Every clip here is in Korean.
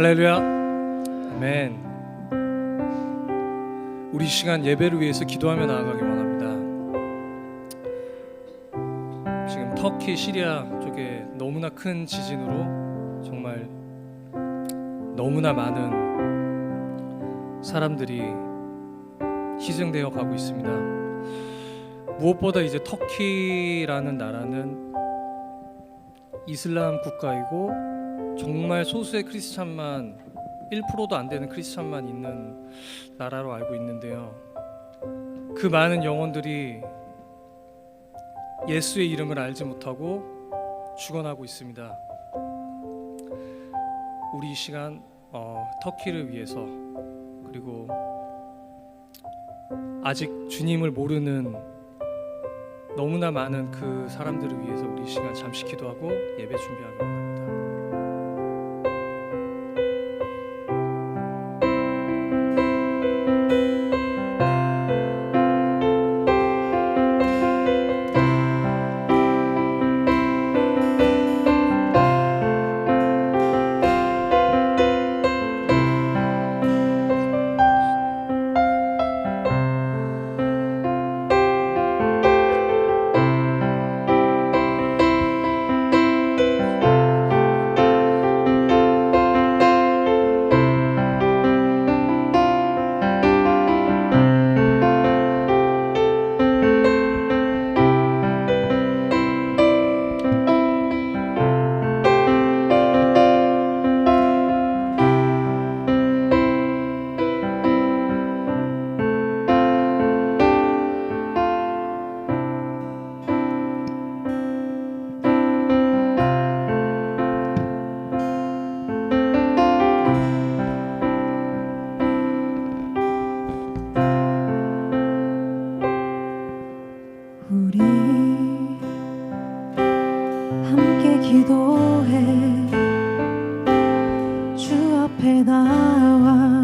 할렐루야. 아멘. 우리 시간 예배를 위해서 기도하며 나아가기 원합니다. 지금 터키, 시리아 쪽에 너무나 큰 지진으로 정말 너무나 많은 사람들이 희생되어 가고 있습니다. 무엇보다 이제 터키라는 나라는 이슬람 국가이고 정말 소수의 크리스찬만 1%도 안 되는 크리스찬만 있는 나라로 알고 있는데요. 그 많은 영혼들이 예수의 이름을 알지 못하고 죽어나고 있습니다. 우리 이 시간 터키를 위해서, 그리고 아직 주님을 모르는 너무나 많은 그 사람들을 위해서 우리 이 시간 잠시 기도하고 예배 준비하기 원합니다. 우리 함께 기도해. 주 앞에 나와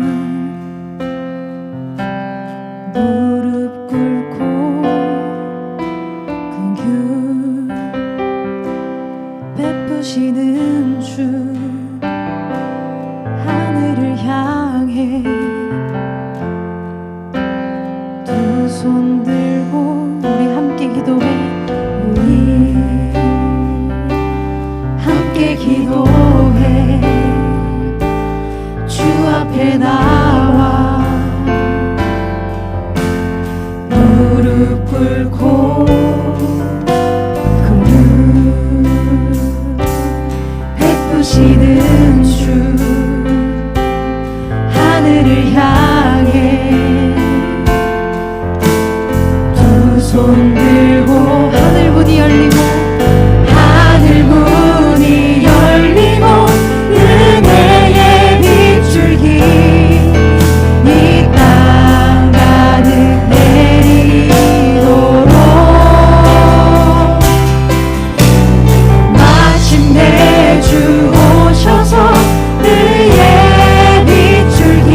무릎 꿇고 긍휼 베푸시는 주, 하늘을 향해 두 손 들고 우리 함께 기도해. 우리 함께 기도해. 주 앞에 나와 무릎 꿇고 긍휼 베푸시는 주, 하늘을 향해 손 들고 하늘 문이 열리고 하늘 문이 열리고 은혜의 빗줄기 이 땅 가득 내리도록 마침내 주 오셔서 그의 빗줄기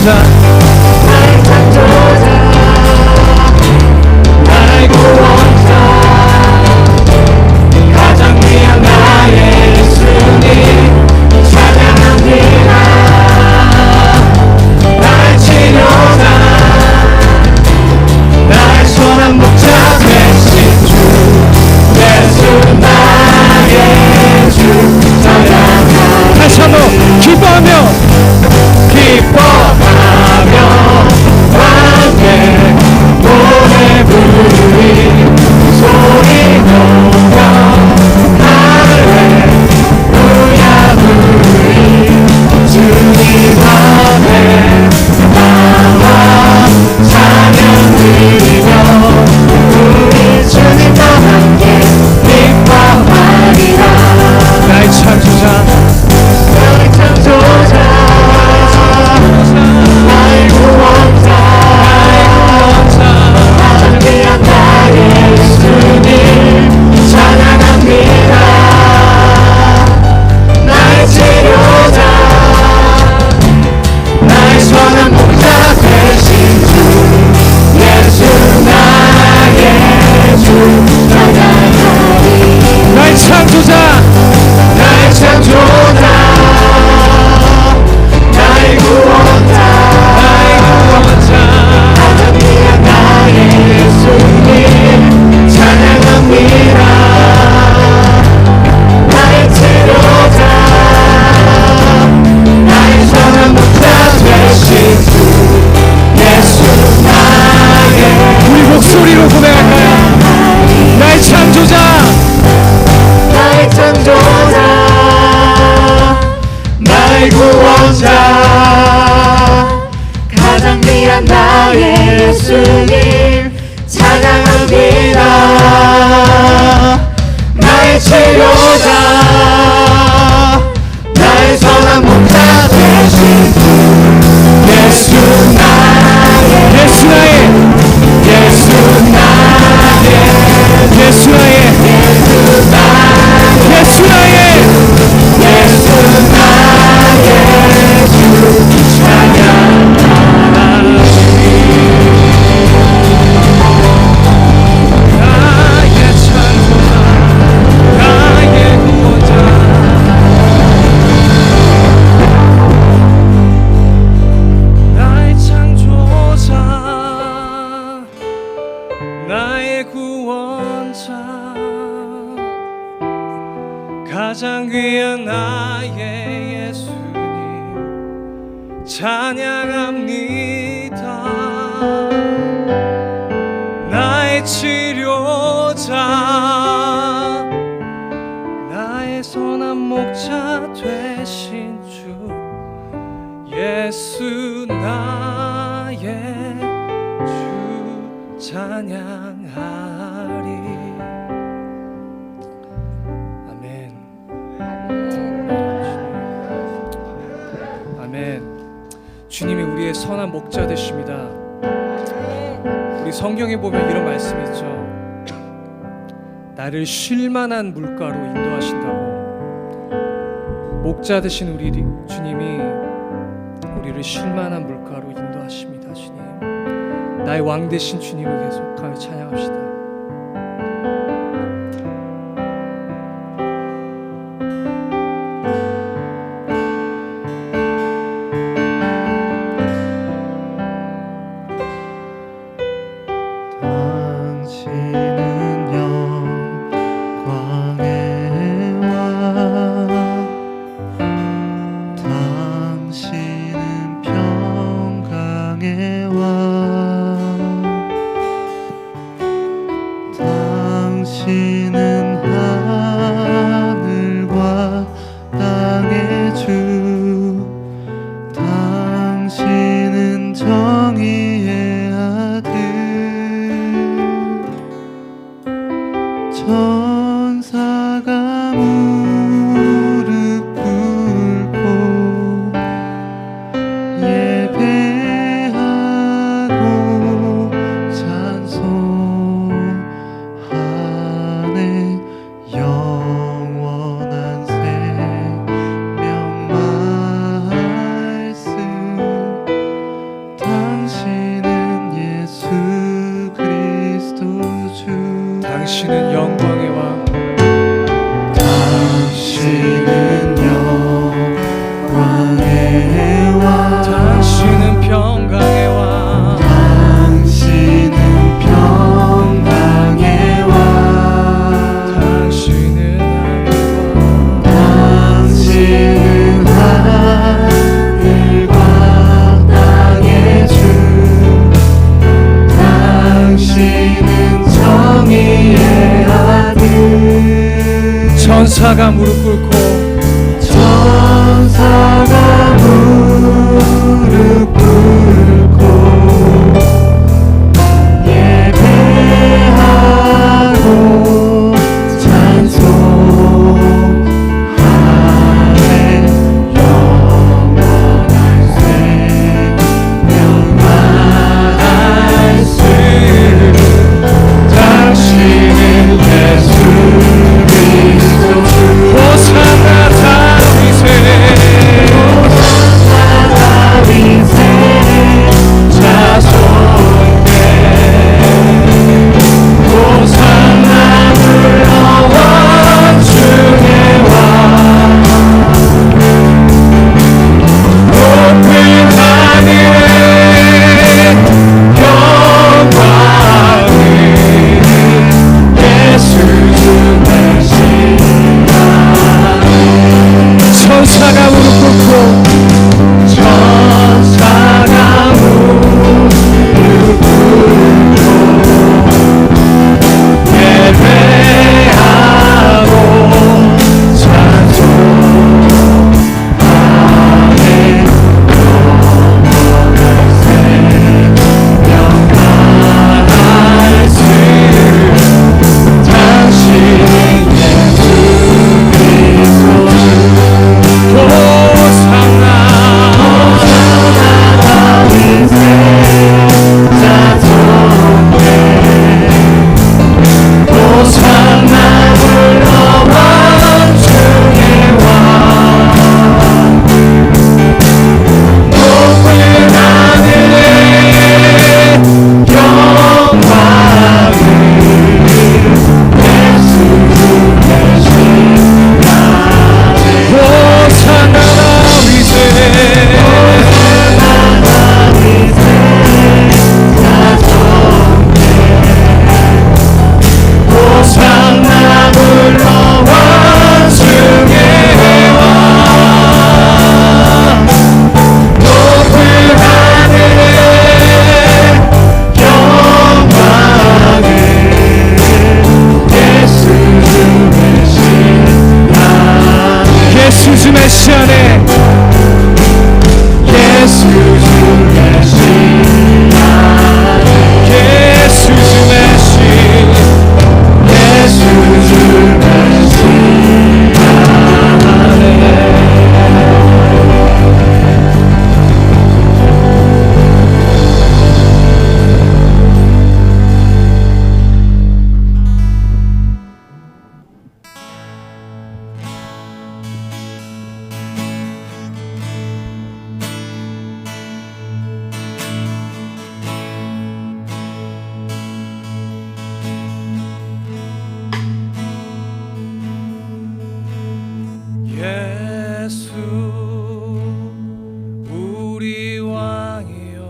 창조자, 나의 창조자, 나의 구원자, 가장 귀한 나의 예수님 찬양합니다. 나의 치료자, 나의 선한 목자 되신 주 예수 나의 주 찬양합니다. 다시 한번 기뻐하며 함께 노래 부르리 소리 높여 할렐루야 부르리 주님 앞에 나와 찬양 드리며 우리 주님과 함께 기뻐하리라. 나의 창조자, 나의 창조자, 나의 구원자, 가장 귀한 나의 예수님 찬양합니다. 나의 치료자, 나의 선한 목자 되신 주 예수 나의 주 찬양하리. 나의 창조자, 나의 창조자, 나의 구원자, 가장 귀한 나의 예수님 찬양합니다. 나의 치료자, 나의 선한 목자 되신 주 예수 나의 우리 목소리로 고백할까요? 나의 창조자, 나의 창조자, 나의 구원자, 가장 귀한 나의 예수님 찬양합니다. 나의 치료자, 나의 선한 목자 되신 주 예수 나의 예수 나의, 예수 나의 예수 나의, 예수 나의 예수 나의, 예수 나의 주 찬양하리. 나의 창조자, 나의 구원자, 나의 창조자, 나의 구원자, 가장 귀한 나의 예수님 찬양합니다. 나의 치료자, 나의 선한 목자 되신 주 예수 나의 주 찬양하리. 아멘. 아멘. 주님이 우리의 선한 목자 되십니다. 우리 성경에 보면 이런 말씀이 있죠. 나를 쉴만한 물가로 인도하신다고. 목자 되신 우리 주님이 우리를 쉴만한 물가로 인도하십니다. 주님, 나의 왕 되신 주님을 계속하여 찬양합시다. 당신은 영광의 왕, 당신은 평강의 왕, 천사가 무릎 꿇고 천사가 무릎 꿇고 예배하고 찬송하네. 영원한 생명만 수 당신은 예수 그리스도 호산나 다윗의 자손께 호산나 불러 왕중의 왕 높은 하늘에 영광을 예수 주의 천사가 무릎 꿇고 천사가 무릎 꿇고 예배하고 찬송하네. 영원한 생명만 수 당신은 예수 그리스도 호산나 다윗의 자손께 호산나 불러 왕중의 왕 높은 하늘에 영광을 예수 되시나네. 호산나 다윗의 호산나 불러 왕중의 왕 높은 하늘에 영광을 예수 주 메시아네. 예수 주 메시아네. 예수 주 메시아네. 예수 주 메시 예수 주 예수 우리 왕이여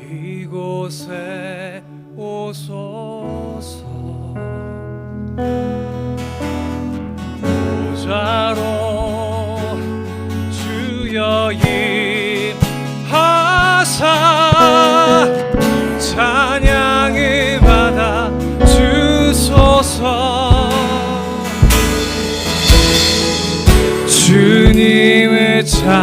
이곳에 오소서 보좌로 주여 임하사 찬양을 받아 주소서. 주님을 찬양하오니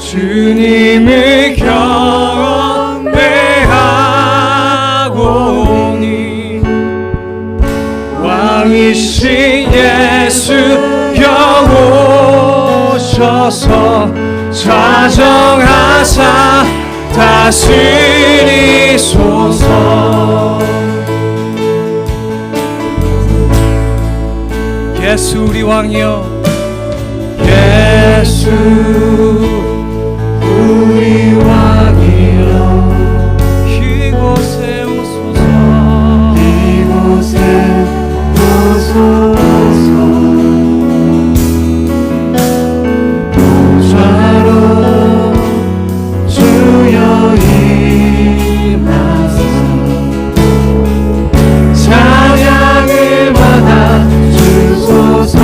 주님을 경배하오니 왕이신 예수여 오셔서 좌정하사 다스리소서. 예수 우리 왕이여 예수 우리 왕이여 이곳에 오소서. 이곳에 오소서. 보좌로 주여 임하사 찬양을 받아 주소서.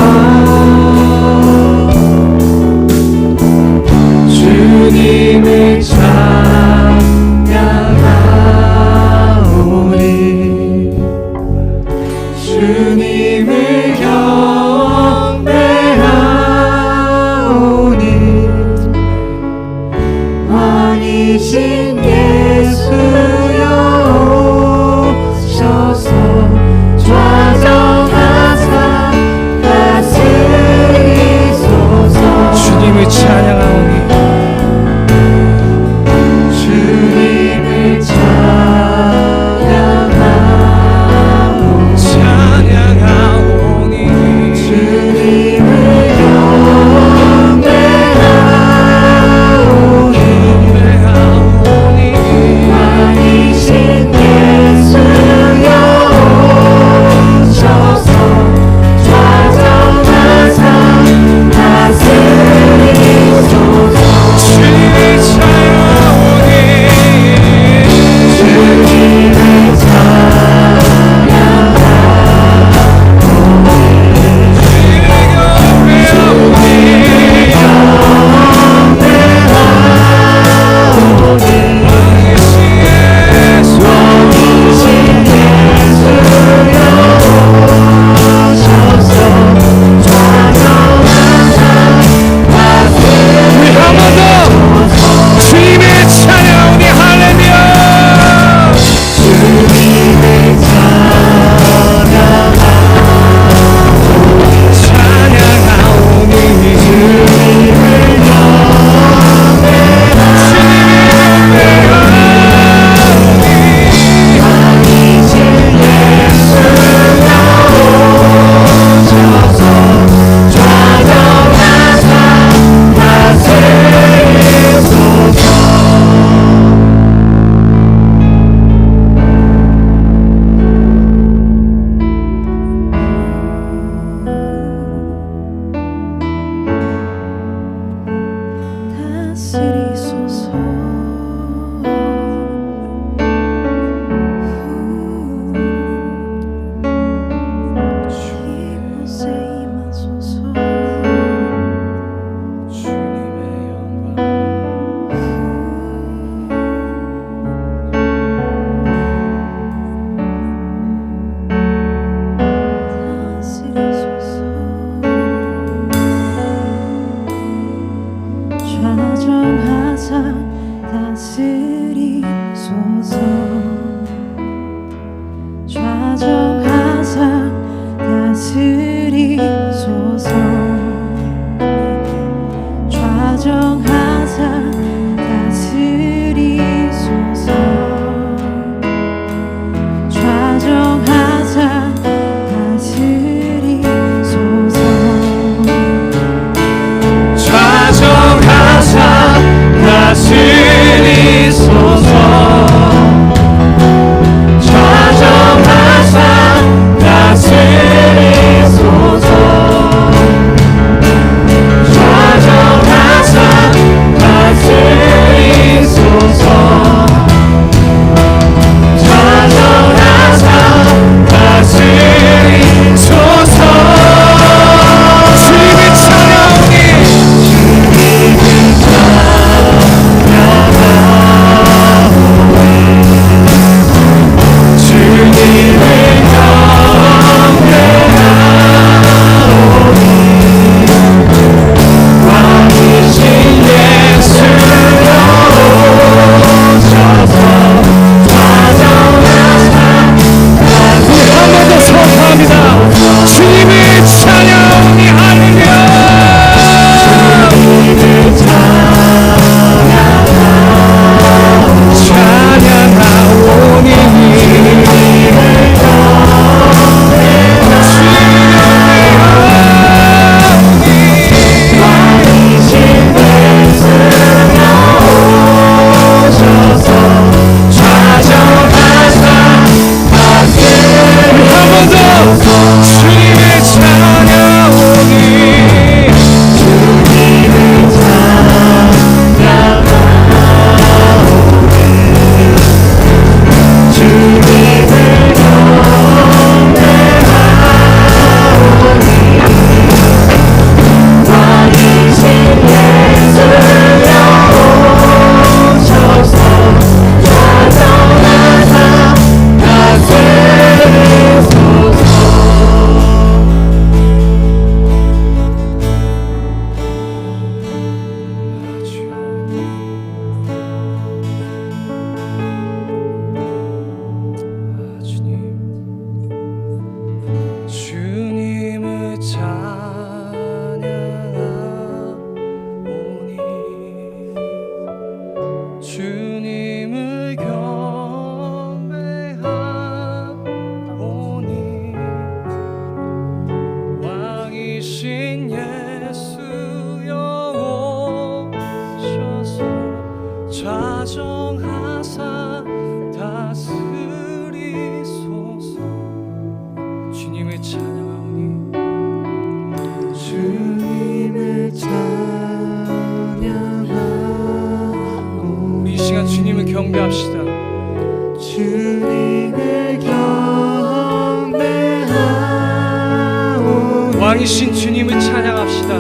왕이신 주님을 찬양합시다.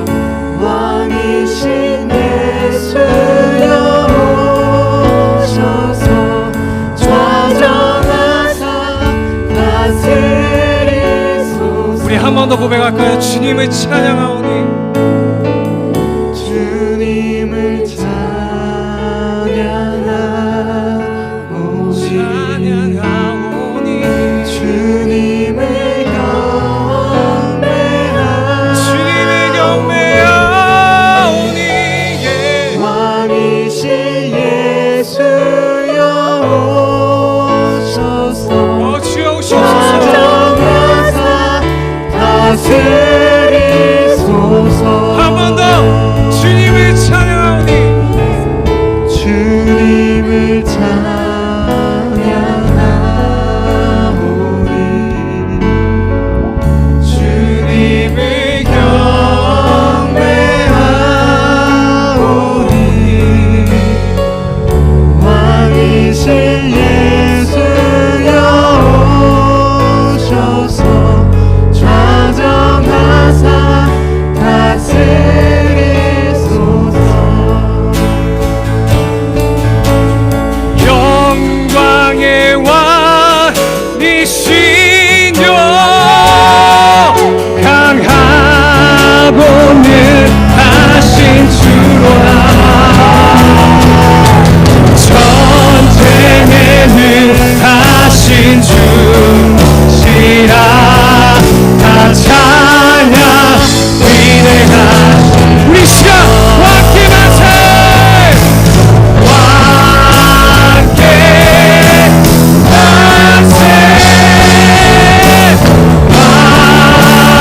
왕이신 예수여 오셔서 좌정하사 다스리소서. 우리 한 번 더 고백할까요? 주님을 찬양하오니 주님을 찬양하오니 주님을 경배하오니 왕이신 예수여 오셔서 주여 오시옵소서. 좌정하사 다스리소서. 한 번 더 주님을 찬양하오니 주님을 찬양하오니 주님을 경배하오니 왕이신 예수여 오셔서 좌정하사 다스리소서. 영광의 왕이시여 강하고 능하신 주로라. 전쟁에 능하신 주시라. 다 찬양 위대하신 우리 시간 왕께 만세. 왕께 만세.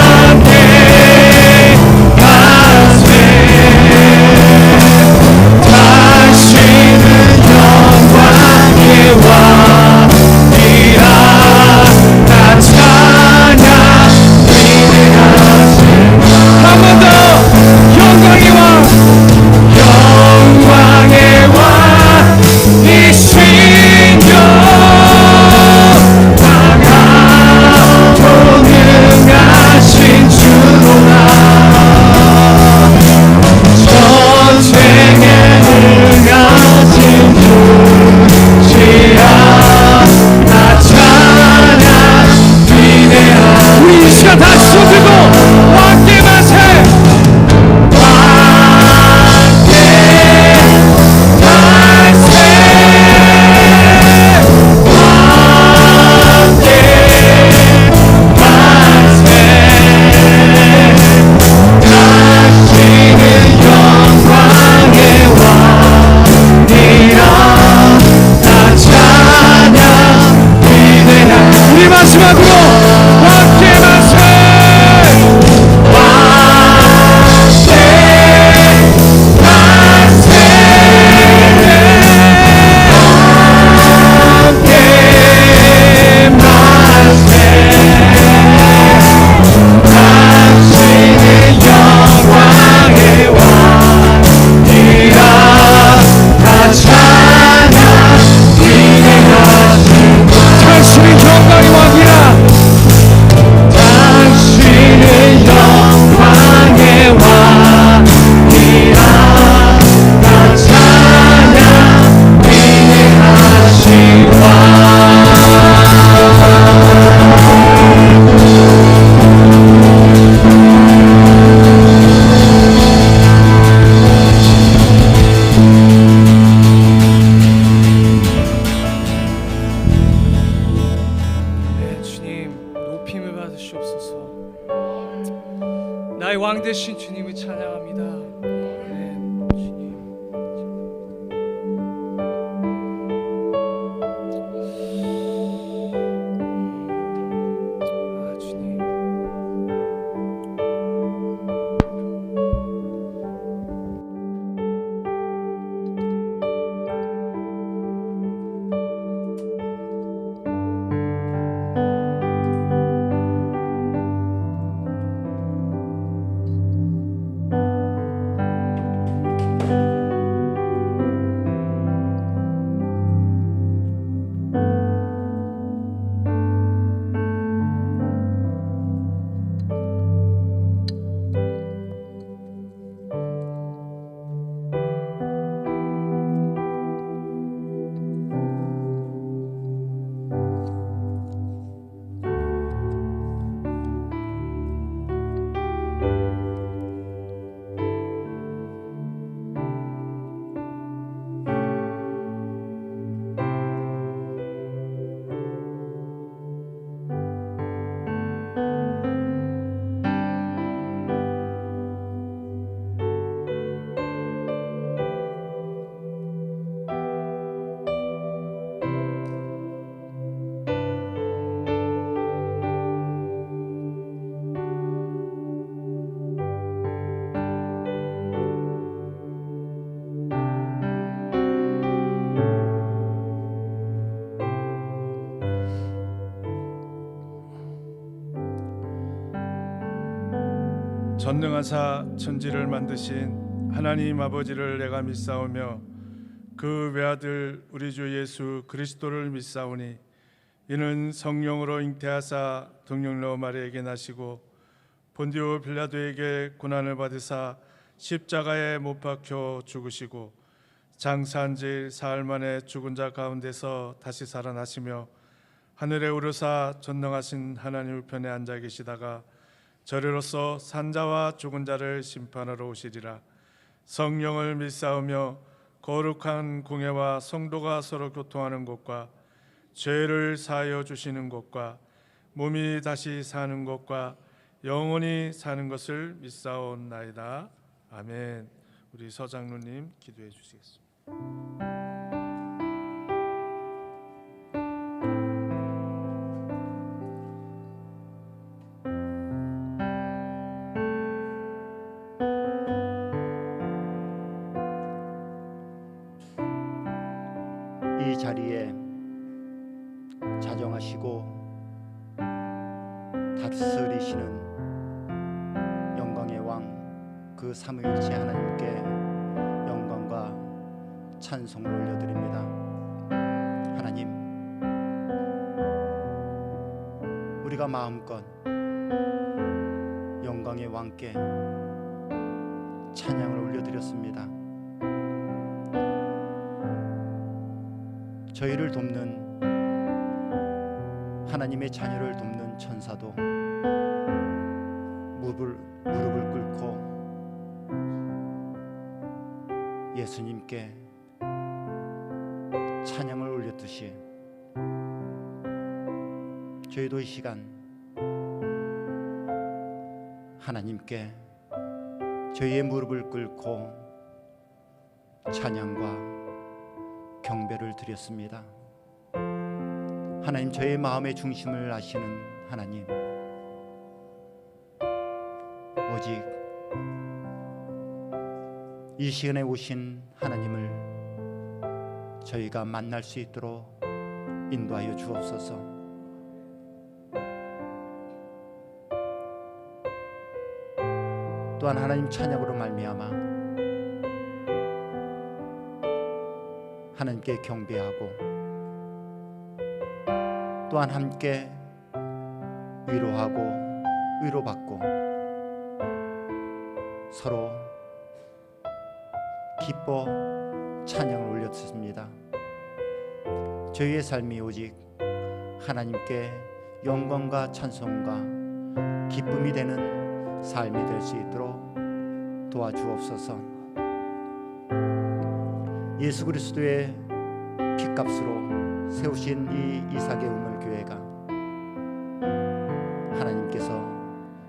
왕께 만세. 당신은 영광의 왕이라. 다 찬양 위대하신 한 번 더 영광의 왕 영광의 왕이시여 강하고 능하신 주로라. 전쟁에 능하신 주시라. 다 찬양 위대하신 우리 이 시간 다시 손 들고 왕께 만세. 우리 마지막으로 왕께 만세. 나의 왕 되신 주님을 찬양합니다. 네, 주님. 주님. 전능하사 천지를 만드신 하나님 아버지를 내가 믿사오며 그 외아들 우리 주 예수 그리스도를 믿사오니 이는 성령으로 잉태하사 동령로 마리아에게 나시고 본디오 빌라도에게 고난을 받으사 십자가에 못 박혀 죽으시고 장사한 지 사흘 만에 죽은 자 가운데서 다시 살아나시며 하늘에 오르사 전능하신 하나님 우편에 앉아 계시다가 저리로서 산자와 죽은 자를 심판하러 오시리라. 성령을 믿사오며 거룩한 공회와 성도가 서로 교통하는 것과 죄를 사하여 주시는 것과 몸이 다시 사는 것과 영원히 사는 것을 믿사옵나이다. 아멘. 우리 서장로님 기도해 주시겠습니다. 이 자리에 자정하시고 다스리시는 영광의 왕 그 삼위일체 하나님께 영광과 찬송을 올려드립니다. 하나님, 우리가 마음껏 영광의 왕께 찬양을 올려드렸습니다. 저희를 돕는 하나님의 자녀를 돕는 천사도 무릎을 꿇고 예수님께 찬양을 올렸듯이 저희도 이 시간 하나님께 저희의 무릎을 꿇고 찬양과 경배를 드렸습니다. 하나님, 저의 마음의 중심을 아시는 하나님, 오직 이 시간에 오신 하나님을 저희가 만날 수 있도록 인도하여 주옵소서. 또한 하나님 찬양으로 말미암아 하나님께 경배하고 또한 함께 위로하고 위로받고 서로 기뻐 찬양을 올렸습니다. 저희의 삶이 오직 하나님께 영광과 찬송과 기쁨이 되는 삶이 될 수 있도록 도와주옵소서. 예수 그리스도의 핏값으로 세우신 이 이삭의 우물교회가 하나님께서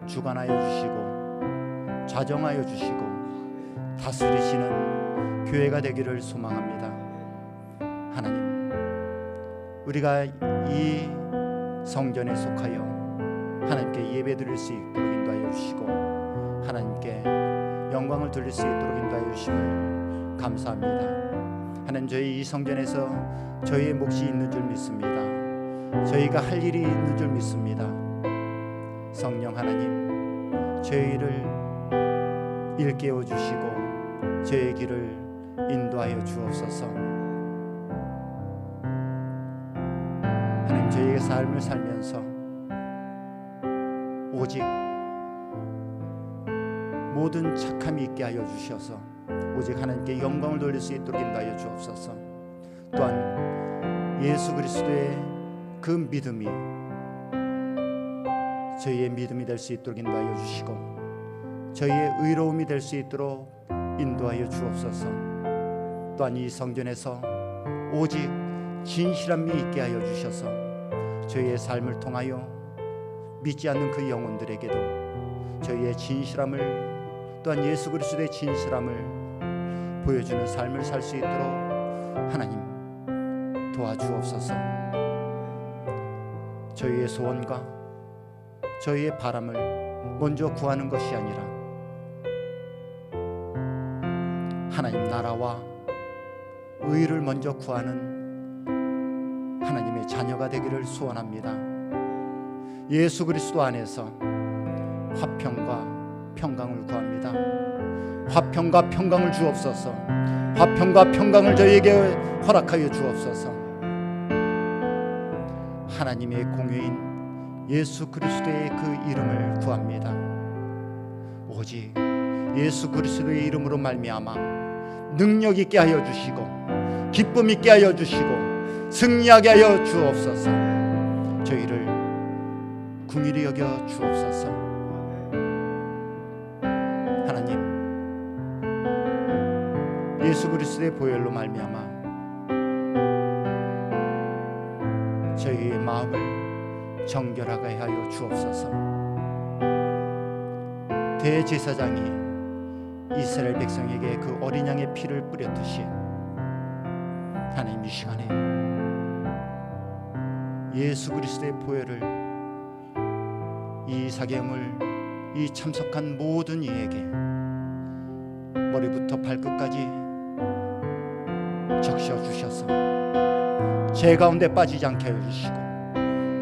주관하여 주시고 좌정하여 주시고 다스리시는 교회가 되기를 소망합니다. 하나님, 우리가 이 성전에 속하여 하나님께 예배드릴 수 있도록 인도하여 주시고 하나님께 영광을 돌릴 수 있도록 인도하여 주심을 감사합니다. 하나님, 저희 이 성전에서 저희의 몫이 있는 줄 믿습니다. 저희가 할 일이 있는 줄 믿습니다. 성령 하나님, 저희를 일깨워 주시고 저의 길을 인도하여 주옵소서. 하나님, 저희의 삶을 살면서 오직 모든 착함이 있게 하여 주셔서 오직 하나님께 영광을 돌릴 수 있도록 인도하여 주옵소서. 또한 예수 그리스도의 그 믿음이 저희의 믿음이 될 수 있도록 인도하여 주시고 저희의 의로움이 될 수 있도록 인도하여 주옵소서. 또한 이 성전에서 오직 진실함이 있게 하여 주셔서 저희의 삶을 통하여 믿지 않는 그 영혼들에게도 저희의 진실함을 또한 예수 그리스도의 진실함을 보여주는 삶을 살 수 있도록 하나님 도와주옵소서. 저희의 소원과 저희의 바람을 먼저 구하는 것이 아니라 하나님 나라와 의를 먼저 구하는 하나님의 자녀가 되기를 소원합니다. 예수 그리스도 안에서 화평과 평강을 구합니다. 화평과 평강을 주옵소서. 화평과 평강을 저희에게 허락하여 주옵소서. 하나님의 공유인 예수 그리스도의 그 이름을 구합니다. 오직 예수 그리스도의 이름으로 말미암아 능력 있게 하여 주시고 기쁨 있게 하여 주시고 승리하게 하여 주옵소서. 저희를 긍휼히 여겨 주옵소서. 하나님, 예수 그리스도의 보혈로 말미암아 저희의 마음을 정결하게 하여 주옵소서. 대제사장이 이스라엘 백성에게 그 어린 양의 피를 뿌렸듯이 하나님 이 시간에 예수 그리스도의 보혈을 이 사경을 이 참석한 모든 이에게 머리부터 발끝까지 적셔 주셔서 죄 가운데 빠지지 않게 하여 주시고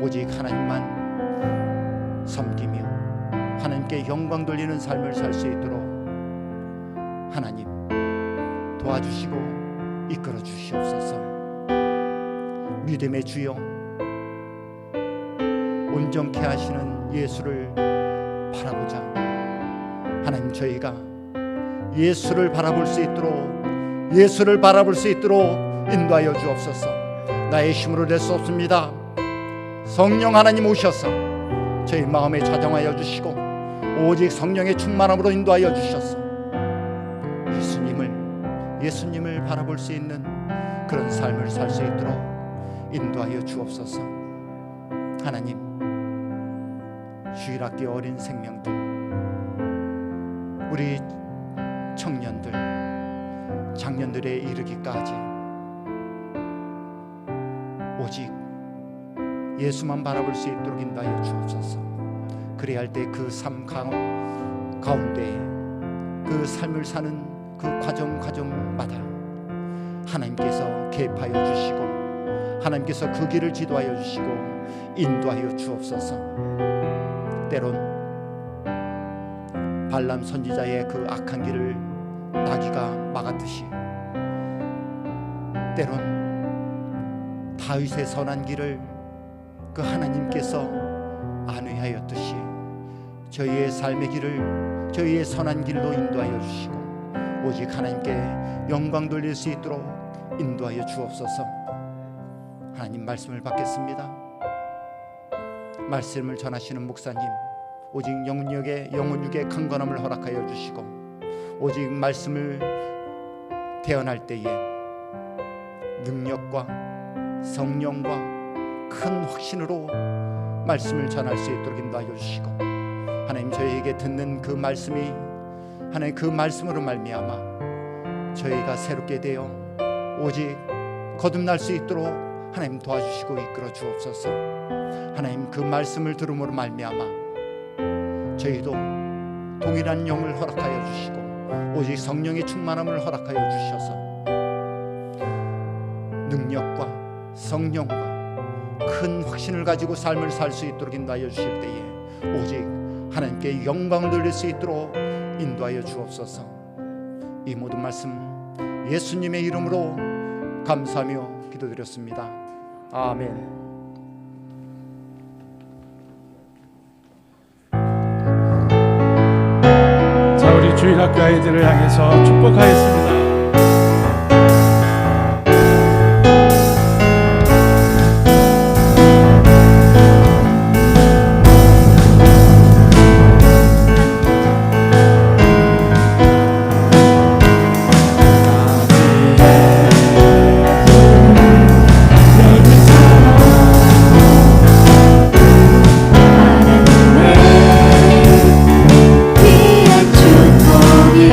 오직 하나님만 섬기며 하나님께 영광 돌리는 삶을 살 수 있도록 하나님 도와주시고 이끌어 주시옵소서. 믿음의 주여, 온전케 하시는 예수를 바라보자. 하나님, 저희가 예수를 바라볼 수 있도록 인도하여 주옵소서. 나의 힘으로 될 수 없습니다. 성령 하나님 오셔서 저희 마음에 좌정하여 주시고 오직 성령의 충만함으로 인도하여 주셔서 예수님을 바라볼 수 있는 그런 삶을 살 수 있도록 인도하여 주옵소서. 하나님, 주일학교 어린 생명들, 우리 청년들, 장년들에 이르기까지 오직 예수만 바라볼 수 있도록 인도하여 주옵소서. 그래야 할 때 그 삶 가운데 그 삶을 사는 그 과정마다 하나님께서 개입하여 주시고 하나님께서 그 길을 지도하여 주시고 인도하여 주옵소서. 때론 발람 선지자의 그 악한 길을 나귀가 막았듯이 때론 다윗의 선한 길을 그 하나님께서 안위하였듯이 저희의 삶의 길을 저희의 선한 길로 인도하여 주시고 오직 하나님께 영광 돌릴 수 있도록 인도하여 주옵소서. 하나님, 말씀을 받겠습니다. 말씀을 전하시는 목사님, 오직 영육의 강건함을 허락하여 주시고 오직 말씀을 대언할 때에 능력과 성령과 큰 확신으로 말씀을 전할 수 있도록 인도하여 주시고 하나님, 저희에게 듣는 그 말씀이 하나님 그 말씀으로 말미암아 저희가 새롭게 되어 오직 거듭날 수 있도록 하나님 도와주시고 이끌어 주옵소서. 하나님, 그 말씀을 들음으로 말미암아 저희도 동일한 영을 허락하여 주시고 오직 성령의 충만함을 허락하여 주셔서 능력과 성령과 큰 확신을 가지고 삶을 살 수 있도록 인도하여 주실 때에 오직 하나님께 영광을 돌릴 수 있도록 인도하여 주옵소서. 이 모든 말씀 예수님의 이름으로 감사하며 기도드렸습니다. 아멘. 자, 우리 주일학교 아이들을 향해서 축복하겠습니다. 귀한 축복이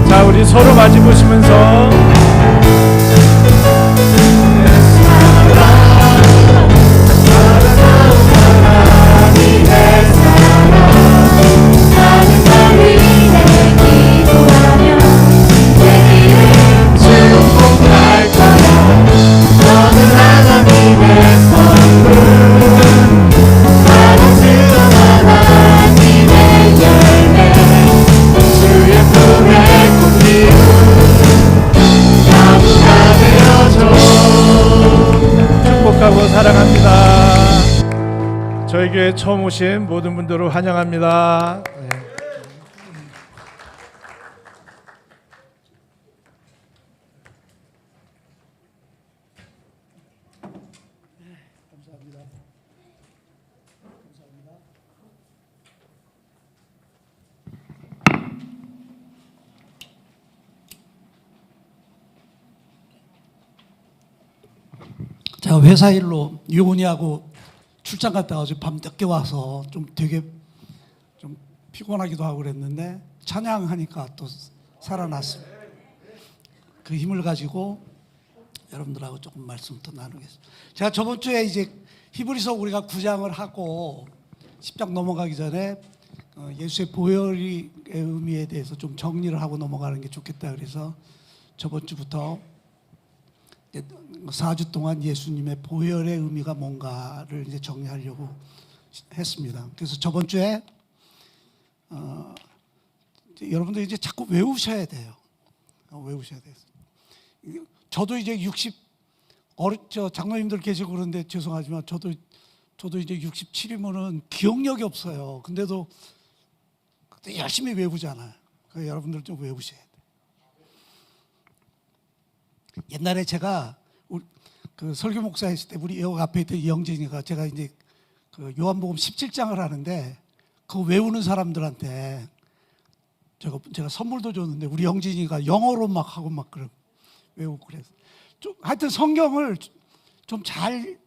자, 우리 서로 마주보시면서 축복하고 사랑합니다. 저희 교회 처음 오신 모든 분들을 환영합니다. 네. 제가 회사 일로 유은이하고 출장 갔다 와서 밤 늦게 와서 좀 되게 좀 피곤하기도 하고 그랬는데 찬양하니까 또 살아났습니다. 그 힘을 가지고 여러분들하고 조금 말씀 더 나누겠습니다. 제가 저번 주에 이제 히브리서 우리가 9장을 하고 10장 넘어가기 전에 예수의 보혈의 의미에 대해서 좀 정리를 하고 넘어가는 게 좋겠다 그래서 저번 주부터 4주 동안 예수님의 보혈의 의미가 뭔가를 이제 정리하려고 했습니다. 그래서 저번 주에 여러분들 이제 자꾸 외우셔야 돼요. 외우셔야 돼요. 저도 이제 장로님들 계시고 그런데 죄송하지만 저도 이제 67이면은 기억력이 없어요. 근데도 열심히 외우잖아요. 그러니까 여러분들 좀 외우셔야 돼요. 옛날에 제가 그 설교 목사 했을 때 우리 여기 앞에 있던 영진이가 제가 이제 그 요한복음 17장을 하는데 그거 외우는 사람들한테 제가 선물도 줬는데 우리 영진이가 영어로 막 하고 막 그런 외우고 그래서 좀 하여튼 성경을 좀 잘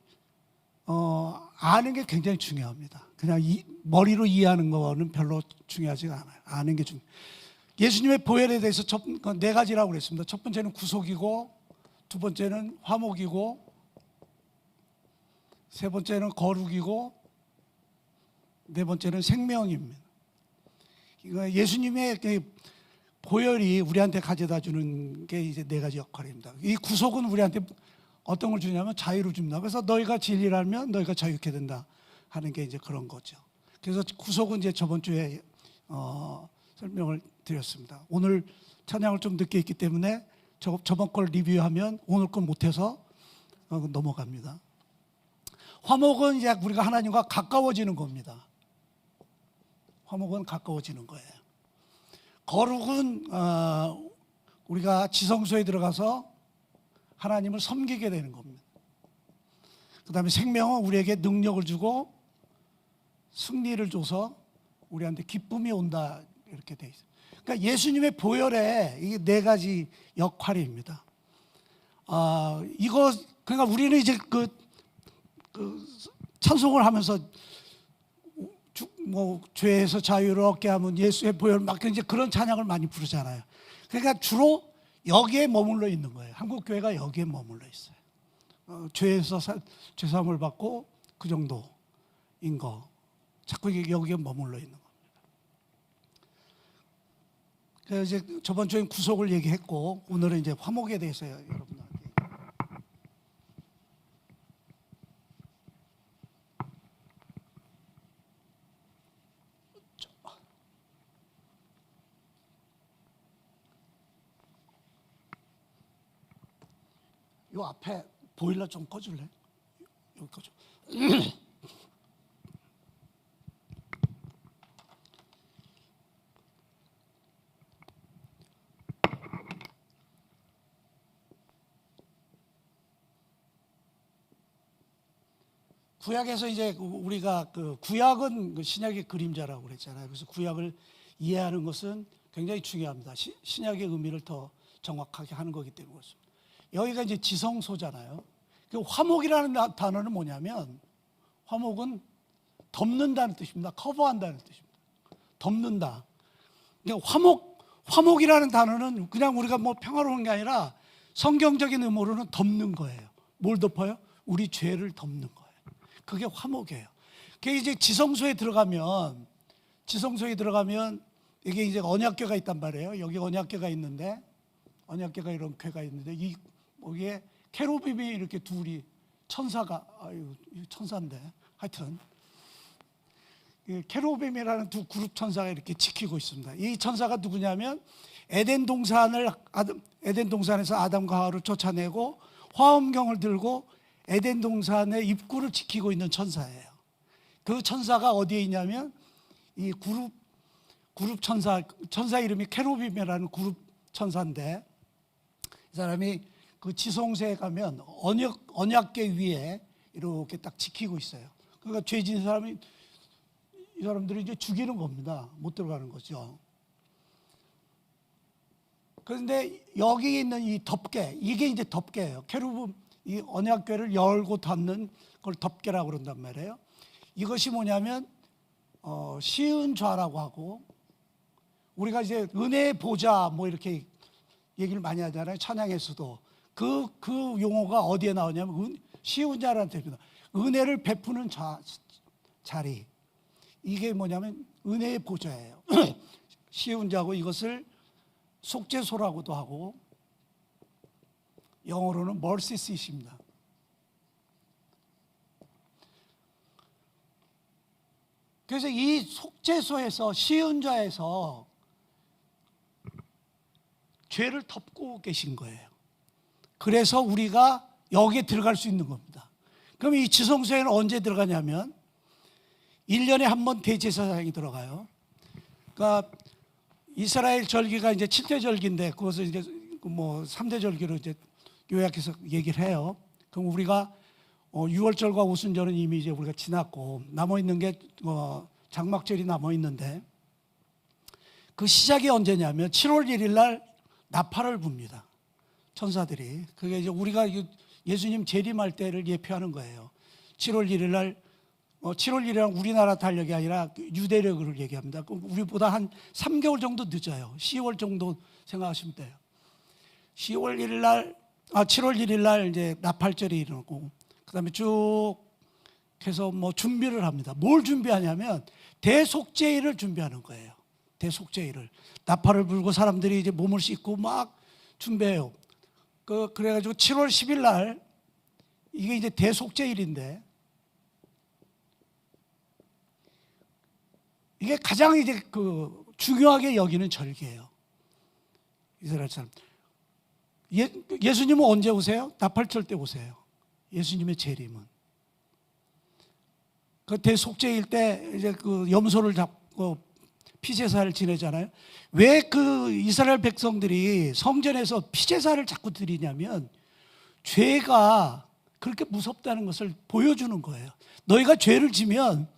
아는 게 굉장히 중요합니다. 그냥 머리로 이해하는 거는 별로 중요하지가 않아요. 아는 게 중요해요. 예수님의 보혈에 대해서 네 가지라고 그랬습니다. 첫 번째는 구속이고, 두 번째는 화목이고, 세 번째는 거룩이고, 네 번째는 생명입니다. 예수님의 보혈이 우리한테 가져다 주는 게 이제 네 가지 역할입니다. 이 구속은 우리한테 어떤 걸 주냐면 자유를 줍니다. 그래서 너희가 진리를 알면 너희가 자유케 된다 하는 게 이제 그런 거죠. 그래서 구속은 이제 저번 주에 설명을 드렸습니다. 오늘 찬양을 좀 늦게 했기 때문에 저번 걸 리뷰하면 오늘 건 못해서 넘어갑니다. 화목은 이제 우리가 하나님과 가까워지는 겁니다. 화목은 가까워지는 거예요. 거룩은 우리가 지성소에 들어가서 하나님을 섬기게 되는 겁니다. 그 다음에 생명은 우리에게 능력을 주고 승리를 줘서 우리한테 기쁨이 온다 이렇게 돼 있어요. 그러니까 예수님의 보혈에 이게 네 가지 역할입니다. 이거 그러니까 우리는 이제 그 찬송을 하면서 뭐 죄에서 자유를 얻게 하면 예수의 보혈 막 이제 그런 찬양을 많이 부르잖아요. 그러니까 주로 여기에 머물러 있는 거예요. 한국 교회가 여기에 머물러 있어요. 죄에서 죄사함을 받고 그 정도인 거. 자꾸 여기에 머물러 있는 겁니다. 그래서 이제 저번 주엔 구속을 얘기했고 오늘은 이제 화목에 대해서 여러분들께. 요 앞에 보일러 좀 꺼줄래? 여기 꺼줘. 구약에서 이제 우리가 그 구약은 신약의 그림자라고 그랬잖아요. 그래서 구약을 이해하는 것은 굉장히 중요합니다. 신약의 의미를 더 정확하게 하는 거기 때문에 그렇습니다. 여기가 이제 지성소잖아요. 그 화목이라는 단어는 뭐냐면 화목은 덮는다는 뜻입니다. 커버한다는 뜻입니다. 덮는다. 그러니까 화목이라는 단어는 그냥 우리가 뭐 평화로운 게 아니라 성경적인 의미로는 덮는 거예요. 뭘 덮어요? 우리 죄를 덮는 거예요. 그게 화목이에요. 그게 이제 지성소에 들어가면 이게 이제 언약궤가 있단 말이에요. 여기 언약궤가 있는데 언약궤가 이런 궤가 있는데 여기에 케루빔이 이렇게 둘이 천사가 천사인데 하여튼 케루빔이라는 두 그룹 천사가 이렇게 지키고 있습니다. 이 천사가 누구냐면 에덴 동산에서 아담과 하와를 쫓아내고 화엄경을 들고 에덴 동산의 입구를 지키고 있는 천사예요. 그 천사가 어디에 있냐면 이 그룹 천사 이름이 케루빔이라는 그룹 천사인데 이 사람이 그 지성소에 가면 언약궤 위에 이렇게 딱 지키고 있어요. 그러니까 죄 지은 사람이 이 사람들이 이제 죽이는 겁니다. 못 들어가는 거죠. 그런데 여기 있는 이 덮개, 이게 이제 덮개예요. 케루빔 이 언약궤를 열고 닫는 걸 덮개라고 그런단 말이에요. 이것이 뭐냐면 시은 좌라고 하고 우리가 이제 은혜의 보좌 뭐 이렇게 얘기를 많이 하잖아요. 찬양에서도 그 용어가 어디에 나오냐면 시은 좌라는 뜻입니다. 은혜를 베푸는 자리. 이게 뭐냐면 은혜의 보좌예요. 시은 좌고 이것을 속죄소라고도 하고 영어로는 mercy seat입니다. 그래서 이 속죄소에서 시은좌에서 죄를 덮고 계신 거예요. 그래서 우리가 여기에 들어갈 수 있는 겁니다. 그럼 이 지성소에는 언제 들어가냐면 1년에 한 번 대제사장이 들어가요. 그러니까 이스라엘 절기가 이제 7대 절기인데 그것을 이제 뭐 3대 절기로 이제 요약해서 얘기를 해요. 그럼 우리가 6월절과 오순절은 이미 이제 우리가 지났고 남아 있는 게 장막절이 남아 있는데 그 시작이 언제냐면 7월 1일 날 나팔을 붑니다. 천사들이. 그게 이제 우리가 예수님 재림할 때를 예표하는 거예요. 7월 1일 날 7월 1일은 우리나라 달력이 아니라 유대력을 얘기합니다. 우리보다 한 3개월 정도 늦어요. 10월 정도 생각하시면 돼요. 7월 1일 날 이제 나팔절이 일어나고 그다음에 쭉 해서 뭐 준비를 합니다. 뭘 준비하냐면 대속죄일을 준비하는 거예요. 대속죄일을 나팔을 불고 사람들이 이제 몸을 씻고 막 준비해요. 그래가지고 7월 10일 날 이게 이제 대속죄일인데 이게 가장 이제 중요하게 여기는 절기예요. 이스라엘 사람. 예수님은 언제 오세요? 나팔절 때 오세요. 예수님의 재림은. 그 대속죄일 때 이제 그 염소를 잡고 피제사를 지내잖아요. 왜 그 이스라엘 백성들이 성전에서 피제사를 자꾸 드리냐면 죄가 그렇게 무섭다는 것을 보여주는 거예요. 너희가 죄를 지면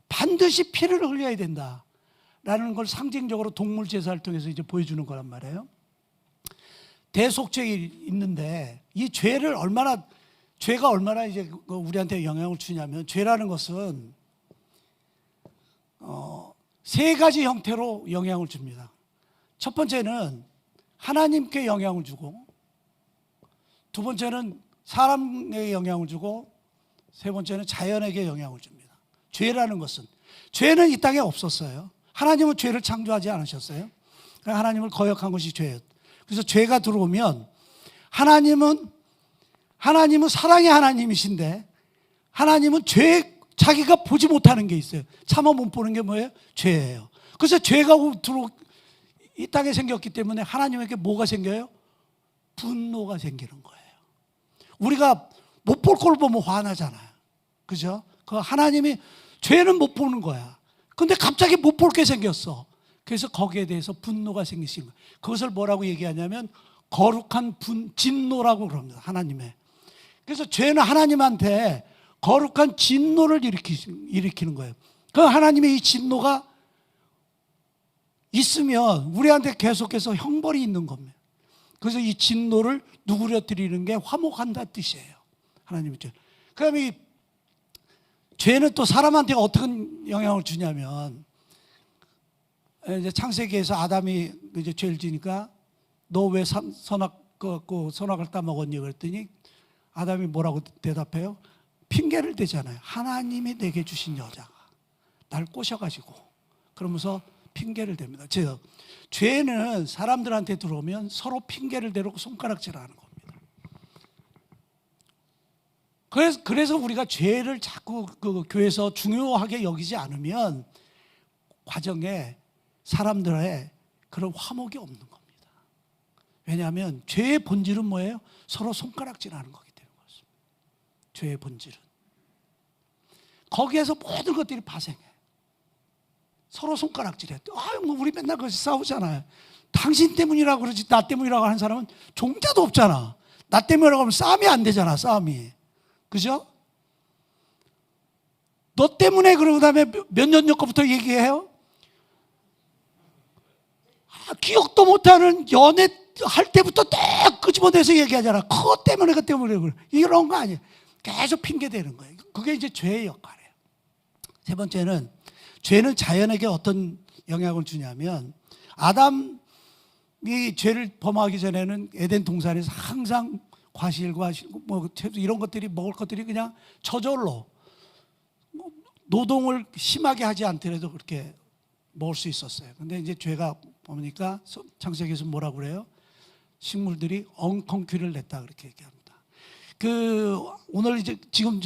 반드시 피를 흘려야 된다라는 걸 상징적으로 동물 제사를 통해서 이제 보여주는 거란 말이에요. 대속죄일 있는데 이 죄가 얼마나 이제 우리한테 영향을 주냐면 죄라는 것은 세 가지 형태로 영향을 줍니다. 첫 번째는 하나님께 영향을 주고 두 번째는 사람에게 영향을 주고 세 번째는 자연에게 영향을 줍니다. 죄라는 것은 죄는 이 땅에 없었어요. 하나님은 죄를 창조하지 않으셨어요. 하나님을 거역한 것이 죄예요. 그래서 죄가 들어오면 하나님은 사랑의 하나님이신데 하나님은 자기가 보지 못하는 게 있어요. 차마 못 보는 게 뭐예요? 죄예요. 그래서 죄가 이 땅에 생겼기 때문에 하나님에게 뭐가 생겨요? 분노가 생기는 거예요. 우리가 못 볼 걸 보면 화나잖아요. 그죠? 그 하나님이 죄는 못 보는 거야. 근데 갑자기 못 볼 게 생겼어. 그래서 거기에 대해서 분노가 생기신 거예요. 그것을 뭐라고 얘기하냐면 거룩한 진노라고 그럽니다. 하나님의. 그래서 죄는 하나님한테 거룩한 진노를 일으키는 거예요. 그 하나님의 이 진노가 있으면 우리한테 계속해서 형벌이 있는 겁니다. 그래서 이 진노를 누구려 드리는 게 화목한다 뜻이에요. 하나님의 죄. 그다음에 죄는 또 사람한테 어떤 영향을 주냐면, 이제 창세기에서 아담이 이제 죄를 지니까 너 왜 선악을 따먹었니? 그랬더니 아담이 뭐라고 대답해요? 핑계를 대잖아요. 하나님이 내게 주신 여자가 날 꼬셔가지고, 그러면서 핑계를 댑니다. 즉, 죄는 사람들한테 들어오면 서로 핑계를 대고 손가락질하는 겁니다. 그래서 우리가 죄를 자꾸 그 교회에서 중요하게 여기지 않으면 과정에 사람들의 그런 화목이 없는 겁니다. 왜냐하면 죄의 본질은 뭐예요? 서로 손가락질하는 거기 때문에 그렇습니다. 죄의 본질은 거기에서 모든 것들이 파생해. 서로 손가락질해. 뭐 우리 맨날 그것이 싸우잖아요. 당신 때문이라고 그러지 나 때문이라고 하는 사람은 종자도 없잖아. 나 때문이라고 하면 싸움이 안 되잖아. 싸움이. 그죠? 너 때문에 그러고 다음에 몇 년 전부터 얘기해요? 기억도 못하는 연애 할 때부터 딱 끄집어내서 얘기하잖아. 그것 때문에 그 때문에 그래. 이런 거 아니에요. 계속 핑계대는 거예요. 그게 이제 죄의 역할이에요. 세 번째는 죄는 자연에게 어떤 영향을 주냐면, 아담이 죄를 범하기 전에는 에덴 동산에서 항상 과실과 뭐 이런 것들이 먹을 것들이 그냥 저절로 노동을 심하게 하지 않더라도 그렇게 먹을 수 있었어요. 근데 이제 죄가 보니까 창세기에서 뭐라고 그래요? 식물들이 엉겅퀴를 냈다 그렇게 얘기합니다. 오늘 이제 지금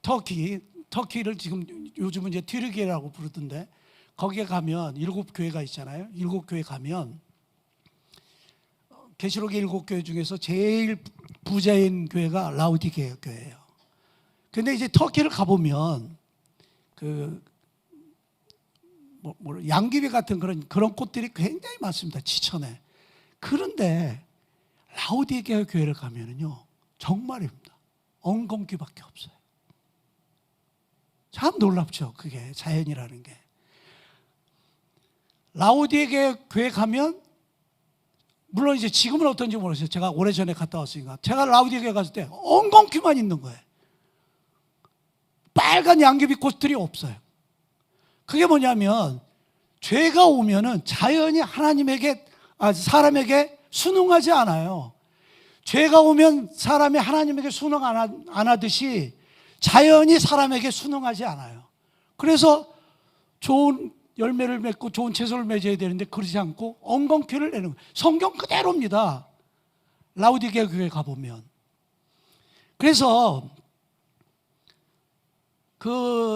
터키를 지금 요즘은 이제 튀르기예라고 부르던데, 거기에 가면 7교회가 있잖아요. 7교회 가면 계시록의 7교회 중에서 제일 부자인 교회가 라우디게아 교회예요. 근데 이제 터키를 가보면 양귀비 같은 그런 꽃들이 굉장히 많습니다. 지천에. 그런데 라우디게아 교회를 가면은요, 정말입니다. 엉겅퀴밖에 없어요. 참 놀랍죠. 그게 자연이라는 게. 라우디게아 교회 가면, 물론 이제 지금은 어떤지 모르겠어요. 제가 오래전에 갔다 왔으니까. 제가 라우디게아 갔을 때 엉겅퀴만 있는 거예요. 빨간 양귀비 꽃들이 없어요. 그게 뭐냐면, 죄가 오면은 자연이 사람에게 순응하지 않아요. 죄가 오면 사람이 하나님에게 순응 안 하듯이 자연이 사람에게 순응하지 않아요. 그래서 좋은 열매를 맺고 좋은 채소를 맺어야 되는데 그러지 않고 엉겅퀴를 내는 거예요. 성경 그대로입니다. 라우디게아 교회 가보면. 그래서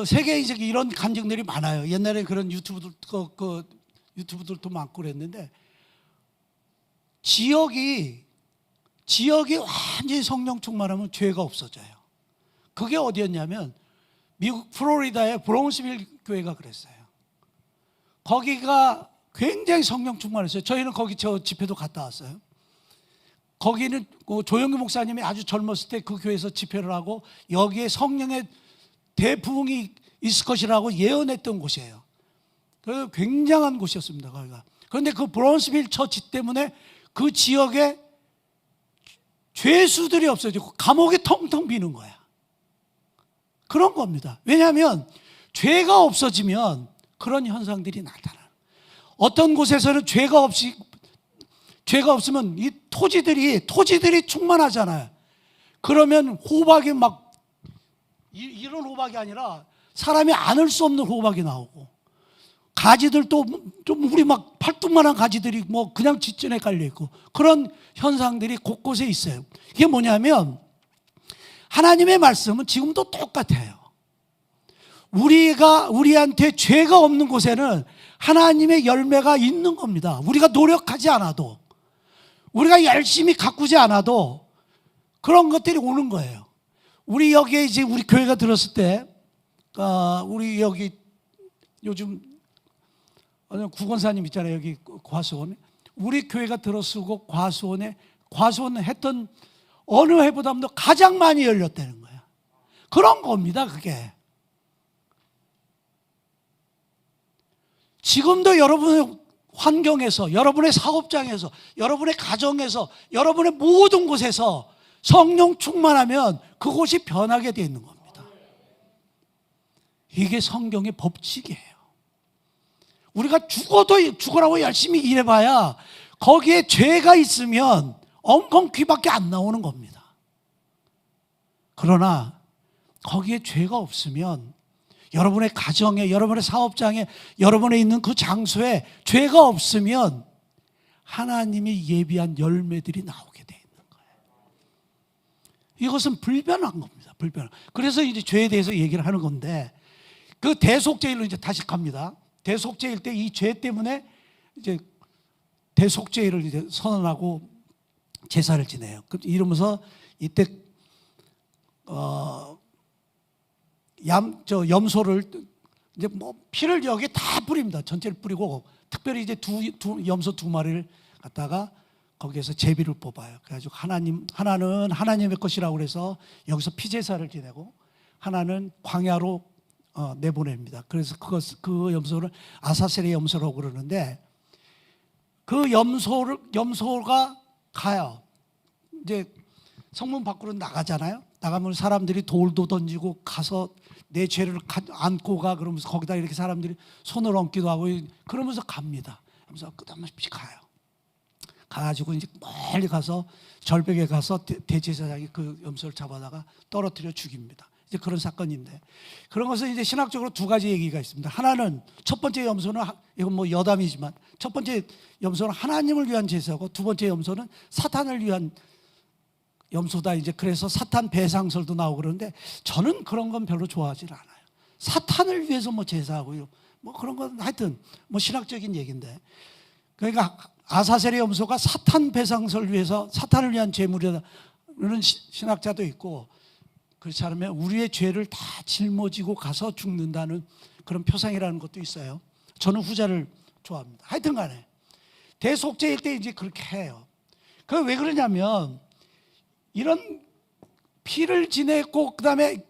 세계에 이제 이런 간증들이 많아요. 옛날에 그런 유튜브들도 많고 그랬는데, 지역이 완전히 성령 충만하면 죄가 없어져요. 그게 어디였냐면 미국 플로리다의 브라운스빌 교회가 그랬어요. 거기가 굉장히 성령 충만했어요. 저희는 거기 집회도 갔다 왔어요. 거기는 조영규 목사님이 아주 젊었을 때 그 교회에서 집회를 하고 여기에 성령의 대부흥이 있을 것이라고 예언했던 곳이에요. 그 굉장한 곳이었습니다. 거기가. 그런데 그 브라운스빌 처치 때문에 그 지역에 죄수들이 없어지고 감옥이 텅텅 비는 거야. 그런 겁니다. 왜냐하면 죄가 없어지면 그런 현상들이 나타나요. 어떤 곳에서는 죄가 없으면 이 토지들이 충만하잖아요. 그러면 호박이 막 이런 호박이 아니라 사람이 안을 수 없는 호박이 나오고, 가지들도 좀 우리 막 팔뚝만한 가지들이 뭐 그냥 뒷전에 깔려 있고, 그런 현상들이 곳곳에 있어요. 이게 뭐냐면 하나님의 말씀은 지금도 똑같아요. 우리한테 죄가 없는 곳에는 하나님의 열매가 있는 겁니다. 우리가 노력하지 않아도, 우리가 열심히 가꾸지 않아도 그런 것들이 오는 거예요. 우리 여기에 이제 우리 교회가 들었을 때, 우리 여기 요즘 구건사님 있잖아요. 여기 과수원. 우리 교회가 들어서고 과수원 했던 어느 해보다도 가장 많이 열렸다는 거예요. 그런 겁니다, 그게. 지금도 여러분의 환경에서, 여러분의 사업장에서, 여러분의 가정에서, 여러분의 모든 곳에서 성령 충만하면 그곳이 변하게 되어 있는 겁니다. 이게 성경의 법칙이에요. 우리가 죽으라고 열심히 일해봐야 거기에 죄가 있으면 엉겅 귀밖에 안 나오는 겁니다. 그러나 거기에 죄가 없으면 여러분의 가정에, 여러분의 사업장에, 여러분의 있는 그 장소에 죄가 없으면 하나님이 예비한 열매들이 나오게 돼 있는 거예요. 이것은 불변한 겁니다. 불변. 그래서 이제 죄에 대해서 얘기를 하는 건데, 그 대속죄일로 이제 다시 갑니다. 대속죄일 때 이 죄 때문에 이제 대속죄일을 이제 선언하고 제사를 지내요. 이러면서 이때 염소를 이제 뭐 피를 여기 다 뿌립니다. 전체를 뿌리고 특별히 이제 염소 2마리를 갖다가 거기에서 제비를 뽑아요. 그래가지고 하나는 하나님의 것이라고 그래서 여기서 피제사를 지내고 하나는 광야로 내보냅니다. 그래서 그 염소를 아사셀의 염소라고 그러는데, 그 염소가 가요. 이제 성문 밖으로 나가잖아요. 나가면 사람들이 돌도 던지고 가서 내 죄를 안고 가, 그러면서 거기다 이렇게 사람들이 손을 얹기도 하고 그러면서 갑니다. 그러면서 끝없이 가요. 가가지고 이제 멀리 가서 절벽에 가서 대제사장이 그 염소를 잡아다가 떨어뜨려 죽입니다. 이제 그런 사건인데, 그런 것은 이제 신학적으로 두 가지 얘기가 있습니다. 하나는 첫 번째 염소는, 이건 뭐 여담이지만 첫 번째 염소는 하나님을 위한 제사고, 두 번째 염소는 사탄을 위한 염소다. 이제 그래서 사탄 배상설도 나오고 그러는데, 저는 그런 건 별로 좋아하지 않아요. 사탄을 위해서 뭐 제사하고요, 뭐 그런 건 하여튼 뭐 신학적인 얘기인데, 그러니까 아사셀의 염소가 사탄 배상설을 위해서 사탄을 위한 제물이라는 신학자도 있고, 그렇지 않으면 우리의 죄를 다 짊어지고 가서 죽는다는 그런 표상이라는 것도 있어요. 저는 후자를 좋아합니다. 하여튼 간에 대속죄일 때 이제 그렇게 해요. 그 왜 그러냐면, 이런 피를 지냈고 그다음에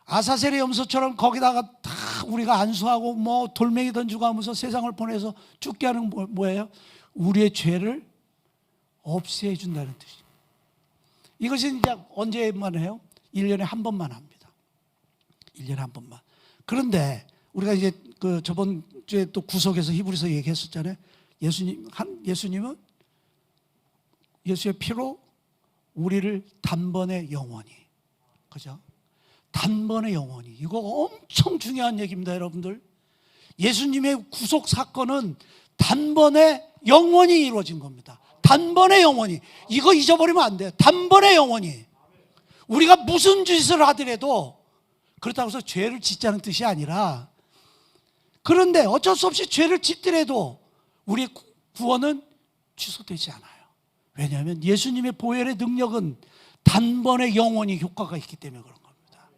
아사셀의 염소처럼 거기다가 다 우리가 안수하고 뭐 돌멩이 던지고 하면서 세상을 보내서 죽게 하는 뭐예요? 우리의 죄를 없애준다는 뜻이에요. 이것이 이제 언제만 해요? 1년에 한 번만 합니다. 1년에 한 번만. 그런데 우리가 이제 그 저번 주에 또 구석에서 히브리서 얘기했었잖아요. 예수님은 예수의 피로 우리를 단번에 영원히, 그죠? 단번에 영원히. 이거 엄청 중요한 얘기입니다, 여러분들. 예수님의 구속 사건은 단번에 영원히 이루어진 겁니다. 단번에 영원히. 이거 잊어버리면 안 돼요. 단번에 영원히. 우리가 무슨 짓을 하더라도 그렇다고 해서 죄를 짓자는 뜻이 아니라, 그런데 어쩔 수 없이 죄를 짓더라도 우리의 구원은 취소되지 않아요. 왜냐하면 예수님의 보혈의 능력은 단번에 영원히 효과가 있기 때문에 그런 겁니다.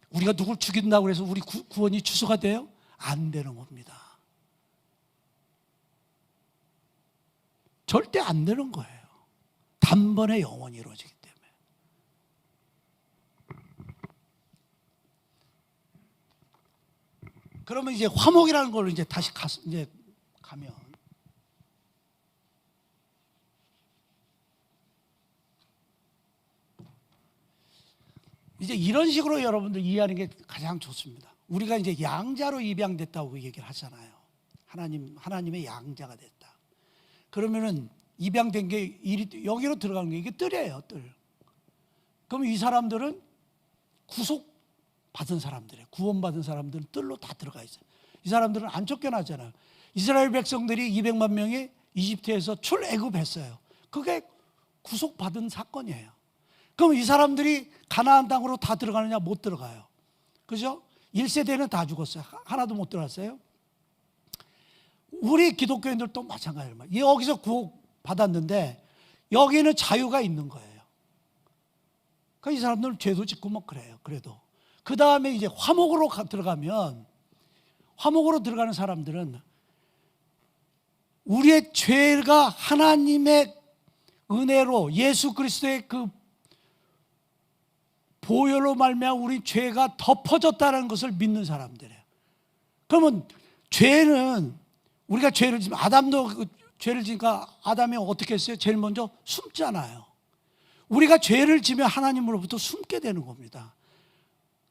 우리가 누굴 죽인다고 해서 우리 구원이 취소가 돼요? 안 되는 겁니다. 절대 안 되는 거예요. 단번에 영원히 이루어지기 때문에. 그러면 이제 화목이라는 걸 이제 다시 가면, 이제 이런 식으로 여러분들 이해하는 게 가장 좋습니다. 우리가 이제 양자로 입양됐다고 얘기를 하잖아요. 하나님의 양자가 됐다. 그러면은 입양된 게 여기로 들어가는 게 이게 뜰이에요, 뜰. 그럼 이 사람들은 구속받은 사람들이에요. 구원받은 사람들은 뜰로 다 들어가 있어요. 이 사람들은 안 쫓겨나잖아요. 이스라엘 백성들이 200만 명이 이집트에서 출애굽했어요. 그게 구속받은 사건이에요. 그럼 이 사람들이 가나안 땅으로 다 들어가느냐? 못 들어가요. 그죠? 1세대는 다 죽었어요. 하나도 못 들어갔어요. 우리 기독교인들도 마찬가지예요. 여기서 구원받았는데 여기는 자유가 있는 거예요. 그러니까 이 사람들은 죄도 짓고 뭐 그래요. 그래도 그 다음에 이제 화목으로 들어가면, 화목으로 들어가는 사람들은 우리의 죄가 하나님의 은혜로 예수 그리스도의 그 보혈로 말미암아 우리 죄가 덮어졌다는 것을 믿는 사람들이에요. 그러면 죄는, 우리가 죄를 지면, 아담도 그 죄를 지니까 아담이 어떻게 했어요? 제일 먼저 숨잖아요. 우리가 죄를 지면 하나님으로부터 숨게 되는 겁니다.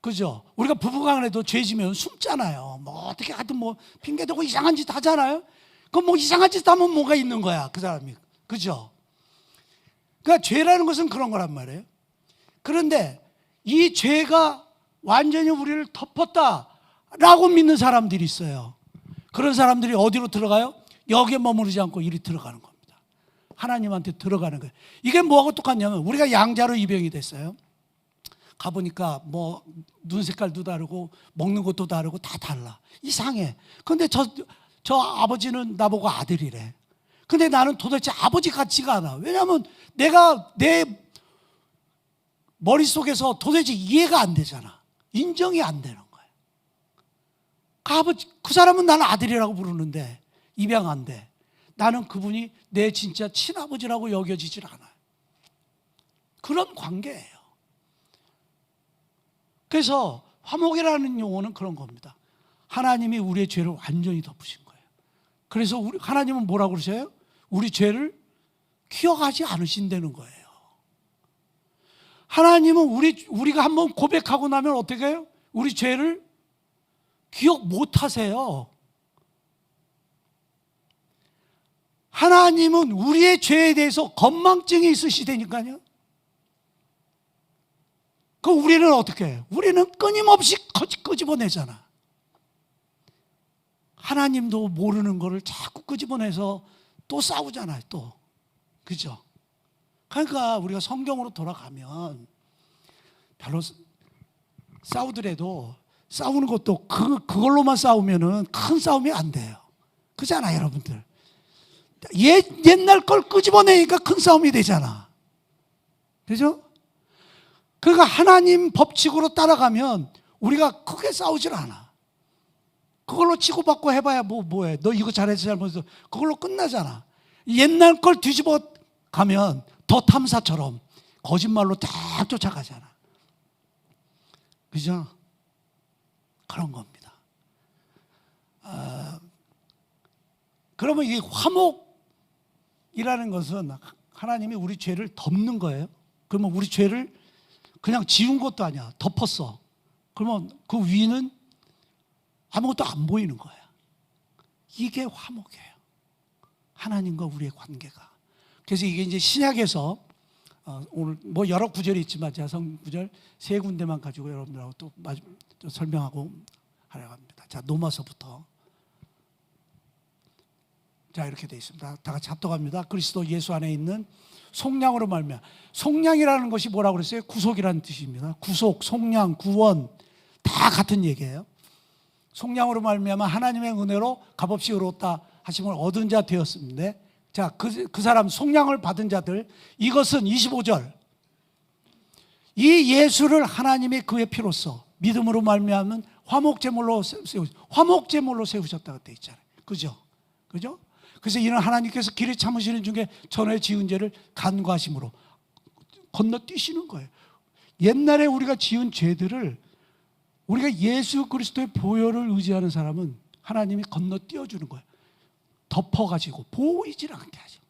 그죠? 우리가 부부간에도 죄 지면 숨잖아요. 뭐 어떻게 하든 뭐 핑계대고 이상한 짓 하잖아요. 그럼 뭐 이상한 짓 하면 뭐가 있는 거야, 그 사람이. 그죠? 그러니까 죄라는 것은 그런 거란 말이에요. 그런데 이 죄가 완전히 우리를 덮었다라고 믿는 사람들이 있어요. 그런 사람들이 어디로 들어가요? 여기에 머무르지 않고 이리 들어가는 겁니다. 하나님한테 들어가는 거예요. 이게 뭐하고 똑같냐면 우리가 양자로 입영이 됐어요. 가보니까 뭐 눈 색깔도 다르고 먹는 것도 다르고 다 달라. 이상해. 근데 저 아버지는 나보고 아들이래. 근데 나는 도대체 아버지 같지가 않아. 왜냐하면 내가 내 머릿속에서 도대체 이해가 안 되잖아. 인정이 안 되는 거예요. 그 사람은 나는 아들이라고 부르는데 입양 안 돼. 나는 그분이 내 진짜 친아버지라고 여겨지질 않아요. 그런 관계예요. 그래서 화목이라는 용어는 그런 겁니다. 하나님이 우리의 죄를 완전히 덮으신 거예요. 그래서 하나님은 뭐라고 그러셔요? 우리 죄를 기억하지 않으신다는 거예요. 하나님은 우리가 한번 고백하고 나면 어떻게 해요? 우리 죄를 기억 못 하세요. 하나님은 우리의 죄에 대해서 건망증이 있으시다니까요. 그 우리는 어떻게 해요? 우리는 끊임없이 끄집어내잖아. 하나님도 모르는 거를 자꾸 끄집어내서 또 싸우잖아요. 또. 그죠? 그러니까 우리가 성경으로 돌아가면 별로 싸우더라도 싸우는 것도 그걸로만 싸우면은 큰 싸움이 안 돼요. 그잖아요, 여러분들. 옛날 걸 끄집어내니까 큰 싸움이 되잖아. 그죠? 그러니까 하나님 법칙으로 따라가면 우리가 크게 싸우질 않아. 그걸로 치고받고 해봐야 뭐해. 너 이거 잘했어 잘못했어. 그걸로 끝나잖아. 옛날 걸 뒤집어 가면 더 탐사처럼 거짓말로 딱 쫓아가잖아. 그죠? 그런 겁니다. 그러면 이 화목이라는 것은 하나님이 우리 죄를 덮는 거예요. 그러면 우리 죄를 그냥 지운 것도 아니야. 덮었어. 그러면 그 위는 아무것도 안 보이는 거야. 이게 화목이에요. 하나님과 우리의 관계가. 그래서 이게 이제 신약에서 오늘 뭐 여러 구절이 있지만 제가 성구절 세 군데만 가지고 여러분들하고 또 설명하고 하려고 합니다. 자, 로마서부터. 자, 이렇게 되어 있습니다. 다 같이 합독합니다. 그리스도 예수 안에 있는 속량으로 말미암아. 속량이라는 것이 뭐라고 그랬어요? 구속이라는 뜻입니다. 구속, 속량, 구원 다 같은 얘기예요. 속량으로 말미암아 하나님의 은혜로 값없이 의롭다 하심을 얻은 자 되었습니다. 자, 그 사람 속량을 받은 자들, 이것은 25절. 이 예수를 하나님의 그의 피로써 믿음으로 말미암은 화목제물로 세우셨다고 되어 있잖아요. 그죠? 그죠? 그래서 이는 하나님께서 길에 참으시는 중에 전에 지은 죄를 간과하심으로 건너뛰시는 거예요. 옛날에 우리가 지은 죄들을 우리가 예수 그리스도의 보혈을 의지하는 사람은 하나님이 건너뛰어주는 거예요. 덮어가지고 보이질 않게 하죠.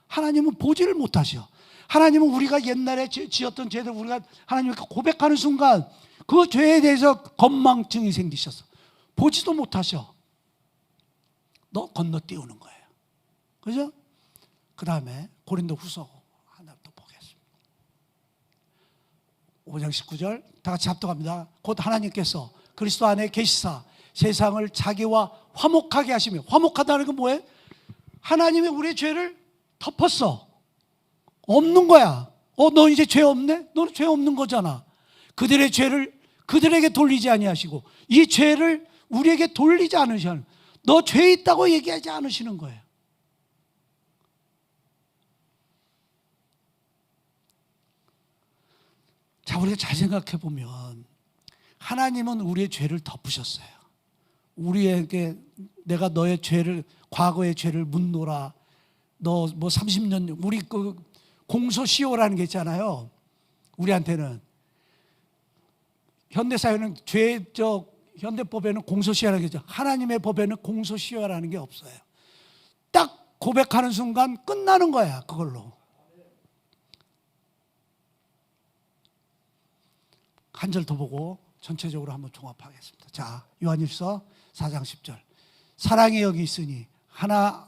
하나님은 보지를 못하셔. 하나님은 우리가 옛날에 지었던 죄들 우리가 하나님께 고백하는 순간 그 죄에 대해서 건망증이 생기셔서 보지도 못하셔. 너 건너뛰우는 거예요. 그죠? 그 다음에 고린도후서 하나 또 보겠습니다. 5장 19절 다 같이 합독합니다. 곧 하나님께서 그리스도 안에 계시사 세상을 자기와 화목하게 하시며, 화목하다는 건 뭐예요? 하나님이 우리의 죄를 덮었어. 없는 거야. 너 이제 죄 없네? 너는 죄 없는 거잖아. 그들의 죄를 그들에게 돌리지 아니하시고 이 죄를 우리에게 돌리지 않으시는, 너 죄 있다고 얘기하지 않으시는 거예요. 자, 우리가 잘 생각해 보면 하나님은 우리의 죄를 덮으셨어요. 우리에게 내가 너의 죄를, 과거의 죄를 묻노라. 너 뭐 30년, 우리 그 공소시효라는 게 있잖아요. 우리한테는 현대사회는 현대법에는 공소시효라는 게 있죠. 하나님의 법에는 공소시효라는 게 없어요. 딱 고백하는 순간 끝나는 거야, 그걸로. 한 절 더 보고 전체적으로 한번 종합하겠습니다. 자, 요한일서 4장 10절. 사랑이 여기 있으니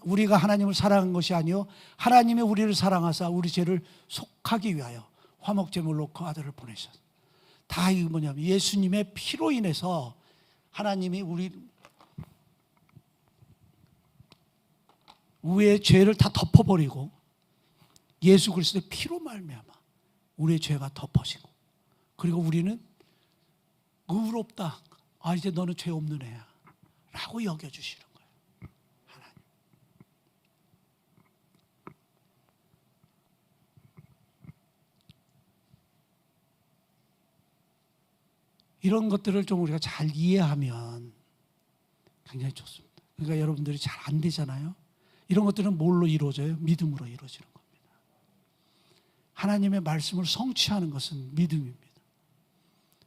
우리가 하나님을 사랑한 것이 아니요 하나님이 우리를 사랑하사 우리 죄를 속하기 위하여 화목제물로 그 아들을 보내셨다. 다 이게 뭐냐면 예수님의 피로 인해서 하나님이 우리의 죄를 다 덮어버리고 예수 그리스도의 피로 말미암아 우리의 죄가 덮어지고, 그리고 우리는 의롭다. 아, 이제 너는 죄 없는 애야 라고 여겨주시는 거예요. 하나님. 이런 것들을 좀 우리가 잘 이해하면 굉장히 좋습니다. 그러니까 여러분들이 잘 안 되잖아요. 이런 것들은 뭘로 이루어져요? 믿음으로 이루어지는 겁니다. 하나님의 말씀을 성취하는 것은 믿음입니다.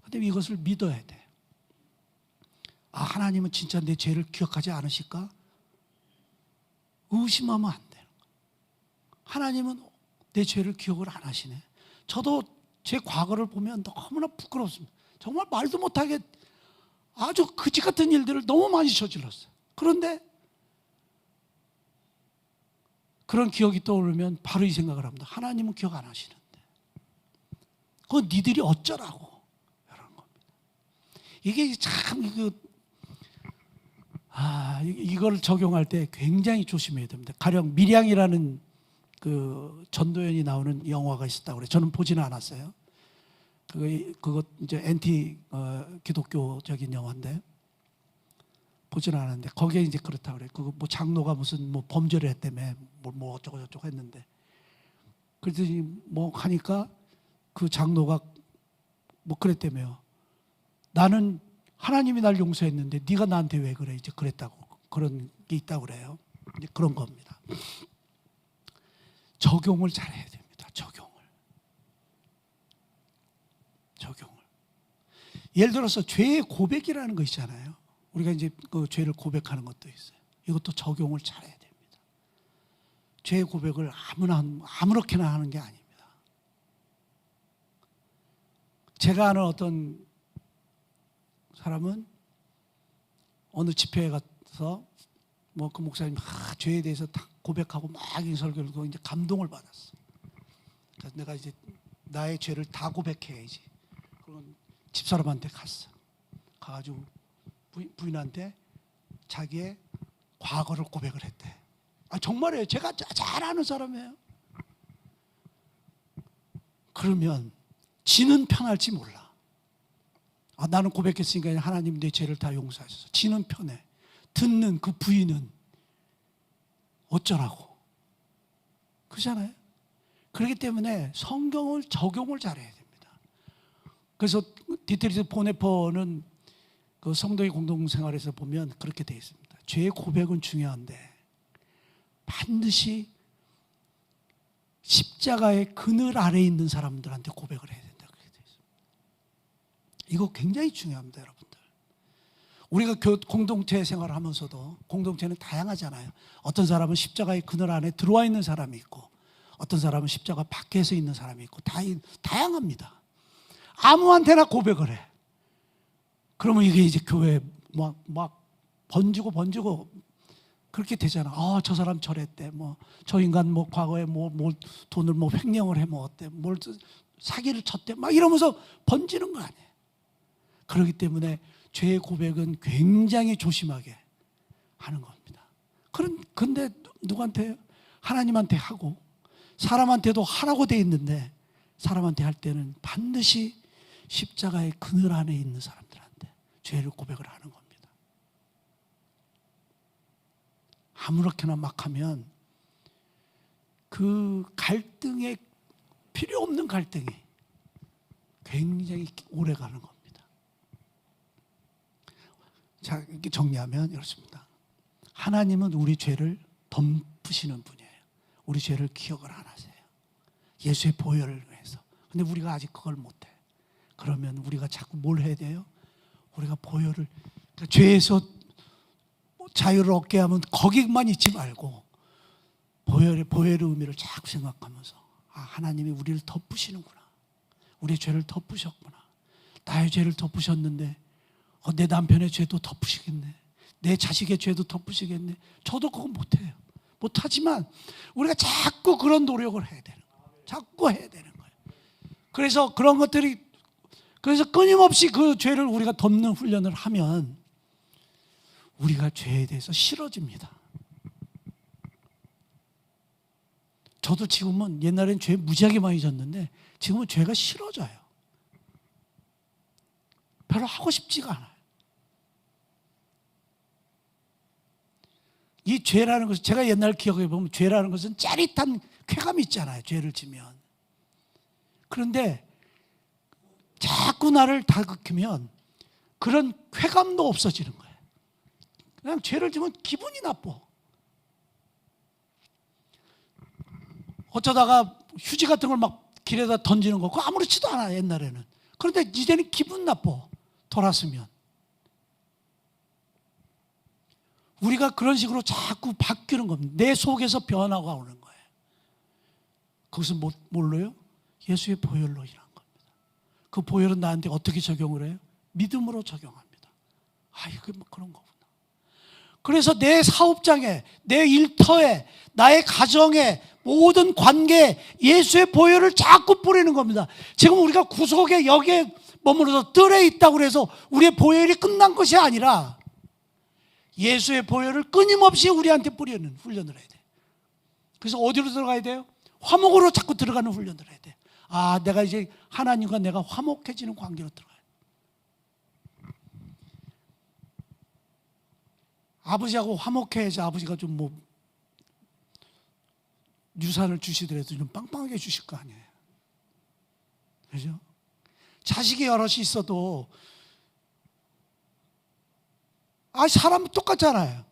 그런데 이것을 믿어야 돼. 아, 하나님은 진짜 내 죄를 기억하지 않으실까? 의심하면 안 돼요. 하나님은 내 죄를 기억을 안 하시네. 저도 제 과거를 보면 너무나 부끄럽습니다. 정말 말도 못하게 아주 그지 같은 일들을 너무 많이 저질렀어요. 그런데 그런 기억이 떠오르면 바로 이 생각을 합니다. 하나님은 기억 안 하시는데 그거 니들이 어쩌라고 이런 겁니다. 이게 참 이걸 적용할 때 굉장히 조심해야 됩니다. 가령 밀양이라는 그 전도연이 나오는 영화가 있었다고 그래요. 저는 보지는 않았어요. 그거 이제 엔티 기독교적인 영화인데 보지는 않았는데 거기에 이제 그렇다고 그래요. 그거 뭐 장로가 무슨 뭐 범죄를 했다며 뭐 어쩌고 저쩌고 했는데, 그랬더니 뭐 하니까 그 장로가 뭐 그랬다며요. 나는 하나님이 날 용서했는데 네가 나한테 왜 그래? 이제 그랬다고, 그런 게 있다고 그래요. 이제 그런 겁니다. 적용을 잘해야 됩니다. 적용을. 예를 들어서 죄의 고백이라는 거 있잖아요. 우리가 이제 그 죄를 고백하는 것도 있어요. 이것도 적용을 잘해야 됩니다. 죄의 고백을 아무렇게나 하는 게 아닙니다. 제가 아는 어떤 사람은 어느 집회에 가서 뭐 그 목사님 죄에 대해서 다 고백하고 막 이 설교를 듣고 이제 감동을 받았어. 그래서 내가 이제 나의 죄를 다 고백해야지. 그런 집사람한테 갔어. 가가지고 부인한테 자기의 과거를 고백을 했대. 아, 정말이에요. 제가 잘 아는 사람이에요. 그러면 지는 편할지 몰라. 아, 나는 고백했으니까 하나님 내 죄를 다 용서하셔서. 지는 편해. 듣는 그 부인은 어쩌라고. 그렇잖아요. 그렇기 때문에 성경을 적용을 잘해야 됩니다. 그래서 디트리스 보네퍼는 그 성도의 공동생활에서 보면 그렇게 되어 있습니다. 죄의 고백은 중요한데 반드시 십자가의 그늘 아래에 있는 사람들한테 고백을 해야 된다. 그렇게 되어 있습니다. 이거 굉장히 중요합니다, 여러분들. 우리가 공동체 생활을 하면서도 공동체는 다양하잖아요. 어떤 사람은 십자가의 그늘 안에 들어와 있는 사람이 있고, 어떤 사람은 십자가 밖에서 있는 사람이 있고, 다양합니다. 아무한테나 고백을 해. 그러면 이게 이제 교회에 막 번지고 그렇게 되잖아. 아, 저 사람 저랬대. 뭐 저 인간 뭐 과거에 뭐 돈을 뭐 횡령을 해 먹었대. 뭘 사기를 쳤대. 막 이러면서 번지는 거 아니에요. 그렇기 때문에 죄의 고백은 굉장히 조심하게 하는 겁니다. 근데 누구한테? 하나님한테 하고 사람한테도 하라고 돼 있는데, 사람한테 할 때는 반드시 십자가의 그늘 안에 있는 사람들한테 죄를 고백을 하는 겁니다. 아무렇게나 막 하면 그 갈등에, 필요 없는 갈등이 굉장히 오래 가는 겁니다. 자, 이렇게 정리하면 이렇습니다. 하나님은 우리 죄를 덮으시는 분이에요. 우리 죄를 기억을 안 하세요. 예수의 보혈을 위해서. 근데 우리가 아직 그걸 못해. 그러면 우리가 자꾸 뭘 해야 돼요? 우리가 보혈을, 그러니까 죄에서 자유를 얻게 하면 거기만 있지 말고 보혈의 의미를 자꾸 생각하면서, 아, 하나님이 우리를 덮으시는구나. 우리의 죄를 덮으셨구나. 나의 죄를 덮으셨는데 내 남편의 죄도 덮으시겠네, 내 자식의 죄도 덮으시겠네. 저도 그거 못해요. 못하지만 우리가 자꾸 그런 노력을 해야 되는 거예요. 자꾸 해야 되는 거예요. 그래서 그런 것들이, 그래서 끊임없이 그 죄를 우리가 덮는 훈련을 하면 우리가 죄에 대해서 싫어집니다. 저도 지금은, 옛날엔 죄 무지하게 많이 졌는데 지금은 죄가 싫어져요. 별로 하고 싶지가 않아요. 이 죄라는 것은, 제가 옛날 기억해 보면 죄라는 것은 짜릿한 쾌감이 있잖아요, 죄를 지면. 그런데 자꾸 나를 다그치면 그런 쾌감도 없어지는 거예요. 그냥 죄를 지면 기분이 나빠. 어쩌다가 휴지 같은 걸 막 길에다 던지는 거, 그거 아무렇지도 않아 옛날에는. 그런데 이제는 기분 나빠, 돌았으면. 우리가 그런 식으로 자꾸 바뀌는 겁니다. 내 속에서 변화가 오는 거예요. 그것은 뭘로요? 예수의 보혈로 인한 겁니다. 그 보혈은 나한테 어떻게 적용을 해요? 믿음으로 적용합니다. 아, 이게 뭐 그런 거구나. 그래서 내 사업장에, 내 일터에, 나의 가정에, 모든 관계에 예수의 보혈을 자꾸 뿌리는 겁니다. 지금 우리가 구속에, 여기에 머무르서 뜰에 있다고 해서 우리의 보혈이 끝난 것이 아니라 예수의 보혈을 끊임없이 우리한테 뿌리는 훈련을 해야 돼요. 그래서 어디로 들어가야 돼요? 화목으로 자꾸 들어가는 훈련을 해야 돼요. 아, 내가 이제 하나님과 내가 화목해지는 관계로 들어가요. 아버지하고 화목해야지. 아버지가 좀 뭐 유산을 주시더라도 좀 빵빵하게 주실 거 아니에요. 그죠? 자식이 여럿이 있어도 사람은 똑같잖아요.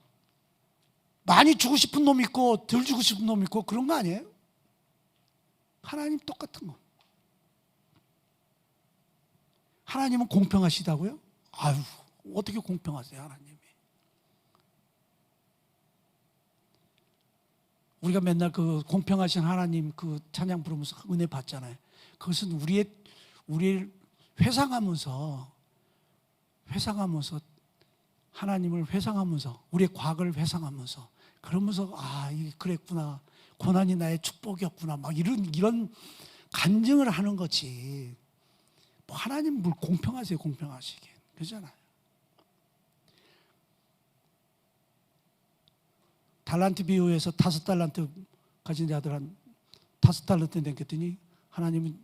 많이 주고 싶은 놈 있고 덜 주고 싶은 놈 있고 그런 거 아니에요? 하나님 똑같은 거. 하나님은 공평하시다고요? 아유, 어떻게 공평하세요, 하나님이? 우리가 맨날 그 공평하신 하나님 그 찬양 부르면서 은혜 받잖아요. 그것은 우리를 회상하면서 하나님을 회상하면서, 우리의 과거를 회상하면서, 그러면서 이게 그랬구나, 고난이 나의 축복이었구나, 막 이런 간증을 하는 거지. 뭐 하나님 뭘 공평하세요, 공평하시긴. 그러잖아요. 달란트 비유에서 5달란트 가진 자들은 5달란트 남겼더니 하나님은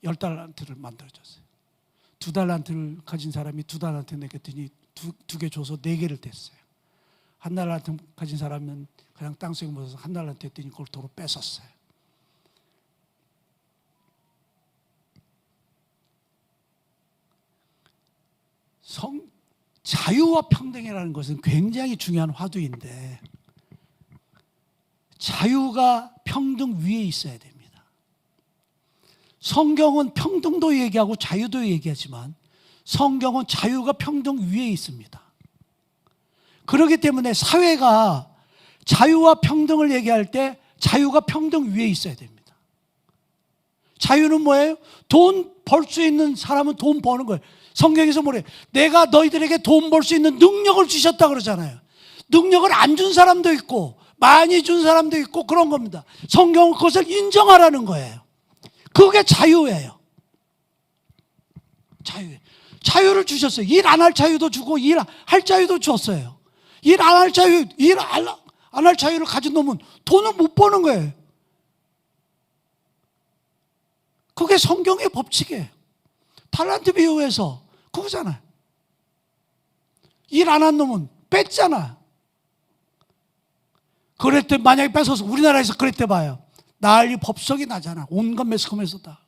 10달란트를 만들어줬어요. 2달란트를 가진 사람이 2달란트 남겼더니 2개 줘서 4개를 댔어요. 1달란트 가진 사람은 그냥 땅속에 묻어서 1달란트 했더니 그걸 도로 뺏었어요. 자유와 평등이라는 것은 굉장히 중요한 화두인데, 자유가 평등 위에 있어야 됩니다. 성경은 평등도 얘기하고 자유도 얘기하지만 성경은 자유가 평등 위에 있습니다. 그렇기 때문에 사회가 자유와 평등을 얘기할 때 자유가 평등 위에 있어야 됩니다. 자유는 뭐예요? 돈 벌 수 있는 사람은 돈 버는 거예요. 성경에서 뭐래요? 내가 너희들에게 돈 벌 수 있는 능력을 주셨다 그러잖아요. 능력을 안 준 사람도 있고 많이 준 사람도 있고 그런 겁니다. 성경은 그것을 인정하라는 거예요. 그게 자유예요. 자유를 주셨어요. 일 안 할 자유도 주고 일 할 자유도 줬어요. 일 안 할 자유, 일 안 할 자유를 가진 놈은 돈을 못 버는 거예요. 그게 성경의 법칙이에요. 달란트 비유에서 그거잖아요. 일 안 한 놈은 뺐잖아. 그랬더니 만약에 뺏어서 우리나라에서 그랬대 봐요. 난리 법석이 나잖아. 온갖 매스컴에서 다.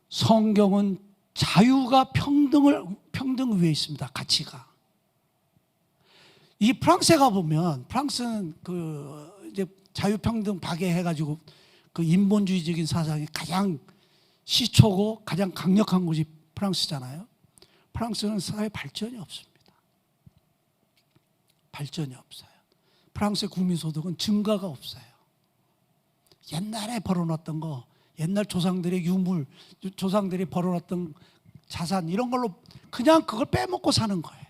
성경은 자유가 평등 위에 있습니다. 가치가. 이 프랑스에 가보면, 프랑스는 이제 자유평등 박애해가지고 그 인본주의적인 사상이 가장 시초고 가장 강력한 곳이 프랑스잖아요. 프랑스는 사회 발전이 없습니다. 발전이 없어요. 프랑스의 국민소득은 증가가 없어요. 옛날에 벌어놨던 거 옛날 조상들의 유물, 조상들이 벌어놨던 자산 이런 걸로 그냥 그걸 빼먹고 사는 거예요.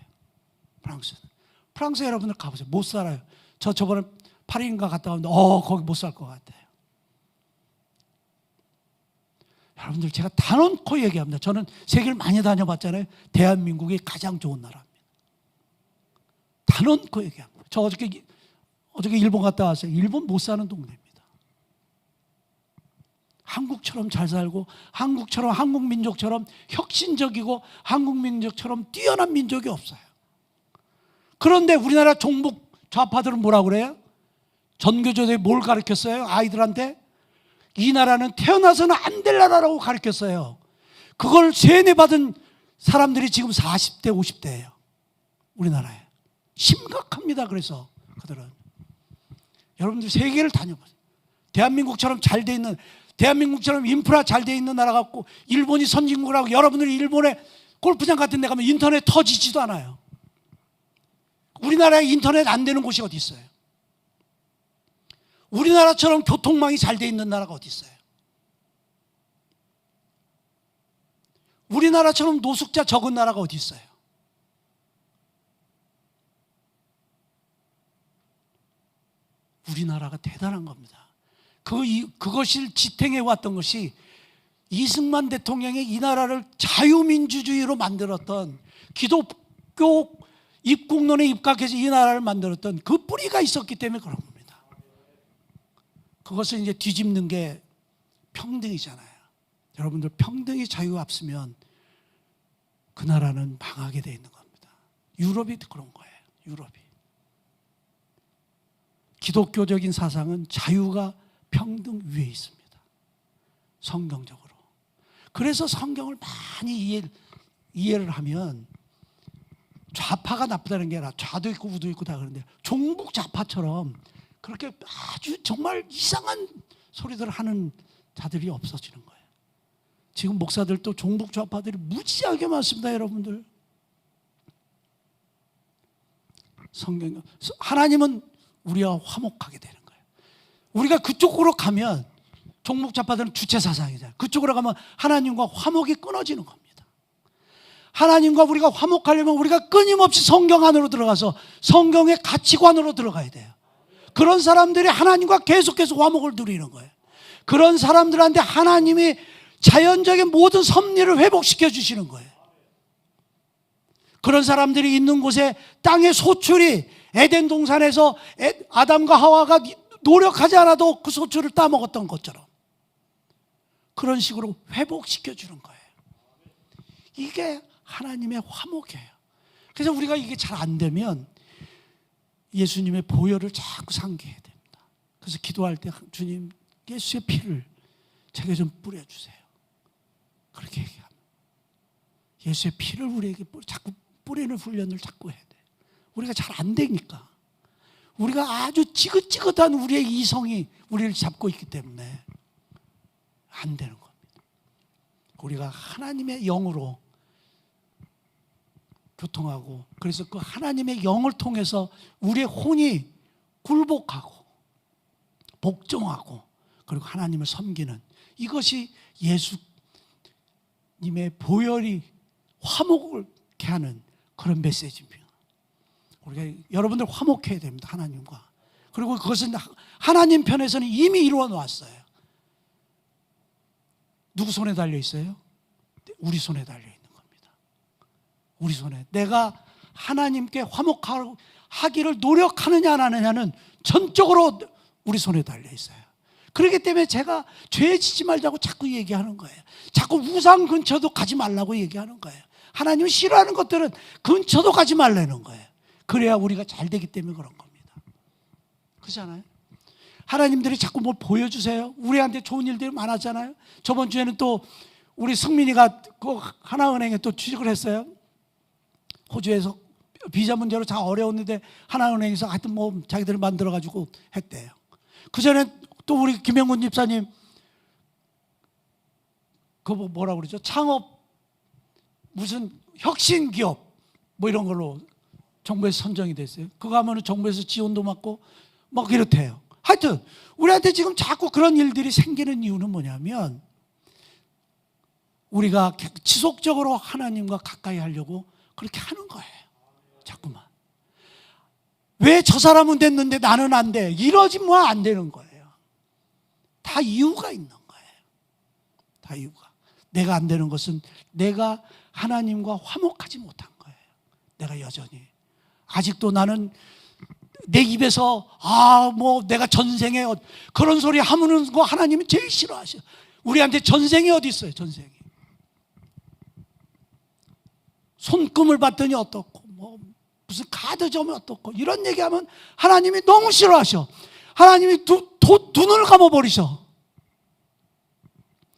프랑스 여러분들 가보세요. 못 살아요. 저번에 파리인가 갔다 왔는데 거기 못 살 것 같아요. 여러분들 제가 단언코 얘기합니다. 저는 세계를 많이 다녀봤잖아요. 대한민국이 가장 좋은 나라입니다. 단언코 얘기합니다. 저 어저께 일본 갔다 왔어요. 일본 못 사는 동네입니다. 한국처럼 잘 살고 한국처럼 한국 민족처럼 혁신적이고 한국 민족처럼 뛰어난 민족이 없어요. 그런데 우리나라 종북 좌파들은 뭐라고 그래요? 전교조들이 뭘 가르쳤어요? 아이들한테 이 나라는 태어나서는 안 될 나라라고 가르쳤어요. 그걸 세뇌받은 사람들이 지금 40대 50대예요. 우리나라에 심각합니다. 그래서 그들은 여러분들 세계를 다녀보세요. 대한민국처럼 잘 돼 있는, 대한민국처럼 인프라 잘 돼 있는 나라 같고 일본이 선진국이라고 여러분들이 일본에 골프장 같은 데 가면 인터넷 터지지도 않아요. 우리나라에 인터넷 안 되는 곳이 어디 있어요? 우리나라처럼 교통망이 잘 돼 있는 나라가 어디 있어요? 우리나라처럼 노숙자 적은 나라가 어디 있어요? 우리나라가 대단한 겁니다. 그것을 지탱해 왔던 것이 이승만 대통령이 이 나라를 자유민주주의로 만들었던, 기독교 입국론에 입각해서 이 나라를 만들었던 그 뿌리가 있었기 때문에 그런 겁니다. 그것을 이제 뒤집는 게 평등이잖아요. 여러분들 평등이 자유 앞서면 그 나라는 망하게 돼 있는 겁니다. 유럽이 그런 거예요. 유럽이. 기독교적인 사상은 자유가 평등 위에 있습니다. 성경적으로. 그래서 성경을 많이 이해를 하면 좌파가 나쁘다는 게 아니라 좌도 있고 우도 있고 다 그런데 종북 좌파처럼 그렇게 아주 정말 이상한 소리들을 하는 자들이 없어지는 거예요. 지금 목사들도 종북 좌파들이 무지하게 많습니다. 여러분들. 성경, 하나님은 우리와 화목하게 되는 거예요. 우리가 그쪽으로 가면 종북 좌파들은 주체 사상이잖아요. 그쪽으로 가면 하나님과 화목이 끊어지는 겁니다. 하나님과 우리가 화목하려면 우리가 끊임없이 성경 안으로 들어가서 성경의 가치관으로 들어가야 돼요. 그런 사람들이 하나님과 계속해서 화목을 누리는 거예요. 그런 사람들한테 하나님이 자연적인 모든 섭리를 회복시켜 주시는 거예요. 그런 사람들이 있는 곳에 땅의 소출이 에덴 동산에서 아담과 하와가 노력하지 않아도 그 소출을 따먹었던 것처럼 그런 식으로 회복시켜 주는 거예요. 이게 하나님의 화목이에요. 그래서 우리가 이게 잘 안 되면 예수님의 보혈을 자꾸 상기해야 됩니다. 그래서 기도할 때 주님 예수의 피를 제게 좀 뿌려주세요. 그렇게 얘기합니다. 예수의 피를 우리에게 자꾸 뿌리는 훈련을 자꾸 해야 돼. 우리가 잘 안 되니까. 우리가 아주 지긋지긋한 우리의 이성이 우리를 잡고 있기 때문에 안 되는 겁니다. 우리가 하나님의 영으로 교통하고, 그래서 그 하나님의 영을 통해서 우리의 혼이 굴복하고 복종하고 그리고 하나님을 섬기는, 이것이 예수님의 보혈이 화목을 하는 그런 메시지입니다. 우리가 여러분들 화목해야 됩니다. 하나님과. 그리고 그것은 하나님 편에서는 이미 이루어 놓았어요. 누구 손에 달려 있어요? 우리 손에 달려 있는 겁니다. 우리 손에. 내가 하나님께 화목하기를 노력하느냐 안 하느냐는 전적으로 우리 손에 달려 있어요. 그렇기 때문에 제가 죄 짓지 말자고 자꾸 얘기하는 거예요. 자꾸 우상 근처도 가지 말라고 얘기하는 거예요. 하나님이 싫어하는 것들은 근처도 가지 말라는 거예요. 그래야 우리가 잘 되기 때문에 그런 겁니다. 그렇잖아요? 하나님들이 자꾸 뭘 보여주세요. 우리한테 좋은 일들이 많았잖아요. 저번 주에는 또 우리 승민이가 그 하나은행에 또 취직을 했어요. 호주에서 비자 문제로 다 어려웠는데 하나은행에서 하여튼 뭐 자기들 만들어가지고 했대요. 그 전에 또 우리 김영훈 집사님 그거 뭐라고 그러죠? 창업 무슨 혁신 기업 뭐 이런 걸로 정부에서 선정이 됐어요. 그거 하면은 정부에서 지원도 받고 막 이렇대요. 하여튼 우리한테 지금 자꾸 그런 일들이 생기는 이유는 뭐냐면 우리가 지속적으로 하나님과 가까이 하려고 그렇게 하는 거예요. 자꾸만. 왜 저 사람은 됐는데 나는 안 돼? 이러지 뭐 안 되는 거예요. 다 이유가 있는 거예요. 다 이유가. 내가 안 되는 것은 내가 하나님과 화목하지 못한 거예요. 내가 여전히 아직도 나는 내 입에서 뭐 내가 전생에 그런 소리 하는 거 하나님은 제일 싫어하셔. 우리한테 전생이 어디 있어요? 전생이. 손금을 봤더니 어떻고 뭐 무슨 카드점이 어떻고 이런 얘기하면 하나님이 너무 싫어하셔. 하나님이 눈을 감아버리셔.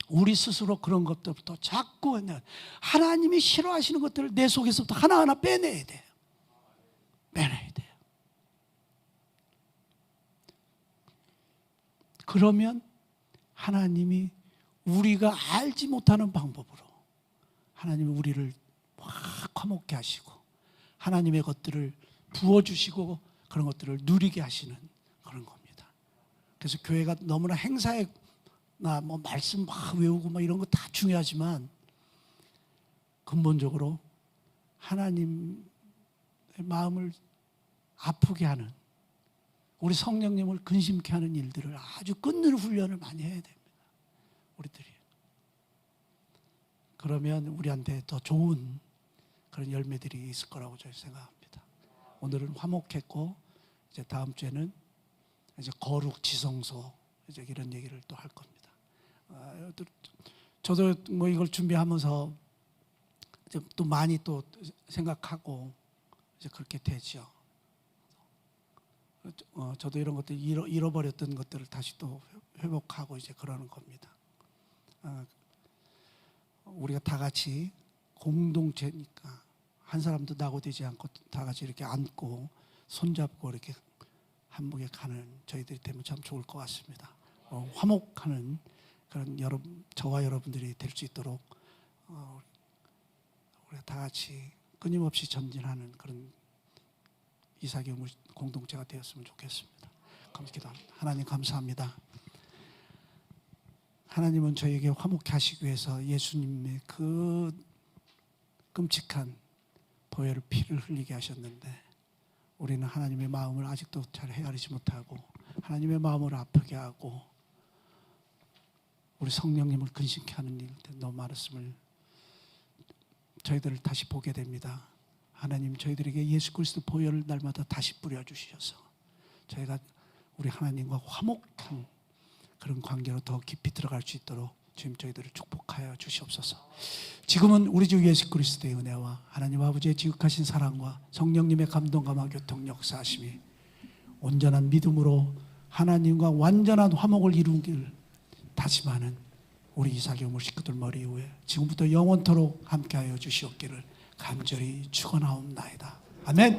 우리 스스로 그런 것들부터 자꾸 하나님이 싫어하시는 것들을 내 속에서부터 하나하나 빼내야 돼요. 빼내야 돼요. 그러면 하나님이 우리가 알지 못하는 방법으로 하나님이 우리를 확 화목케 하시고 하나님의 것들을 부어주시고 그런 것들을 누리게 하시는 그런 겁니다. 그래서 교회가 너무나 행사에 뭐 말씀 막 외우고 막 이런 거 다 중요하지만 근본적으로 하나님의 마음을 아프게 하는 우리 성령님을 근심케 하는 일들을 아주 끊는 훈련을 많이 해야 됩니다. 우리들이. 그러면 우리한테 더 좋은 그런 열매들이 있을 거라고 저는 생각합니다. 오늘은 화목했고 이제 다음 주에는 이제 거룩 지성소 이제 이런 얘기를 또 할 겁니다. 저도 뭐 이걸 준비하면서 이제 또 많이 또 생각하고 이제 그렇게 되죠. 저도 이런 것들 잃어버렸던 것들을 다시 또 회복하고 이제 그러는 겁니다. 우리가 다 같이 공동체니까 한 사람도 낙오되지 않고 다 같이 이렇게 앉고 손잡고 이렇게 한복에 가는 저희들이 되면 참 좋을 것 같습니다. 화목하는 그런 저와 여러분들이 될 수 있도록 우리가 다 같이 끊임없이 전진하는 그런 이삭의 공동체가 되었으면 좋겠습니다. 기도합니다. 하나님 감사합니다. 하나님은 저에게 화목케 하시기 위해서 예수님의 그 끔찍한 보혈 피를 흘리게 하셨는데 우리는 하나님의 마음을 아직도 잘 헤아리지 못하고 하나님의 마음을 아프게 하고 우리 성령님을 근심케 하는 일들 너무 많았음을 저희들을 다시 보게 됩니다. 하나님 저희들에게 예수 그리스도 보혈을 날마다 다시 뿌려주셔서 저희가 우리 하나님과 화목한 그런 관계로 더 깊이 들어갈 수 있도록 주님 저희들을 축복하여 주시옵소서. 지금은 우리 주 예수 그리스도의 은혜와 하나님 아버지의 지극하신 사랑과 성령님의 감동감화 교통 역사하심이 온전한 믿음으로 하나님과 완전한 화목을 이루길 다짐하는 우리 이삭의 우물 식구들 머리 위에 지금부터 영원토록 함께하여 주시옵기를 간절히 축원하옵나이다. 아멘.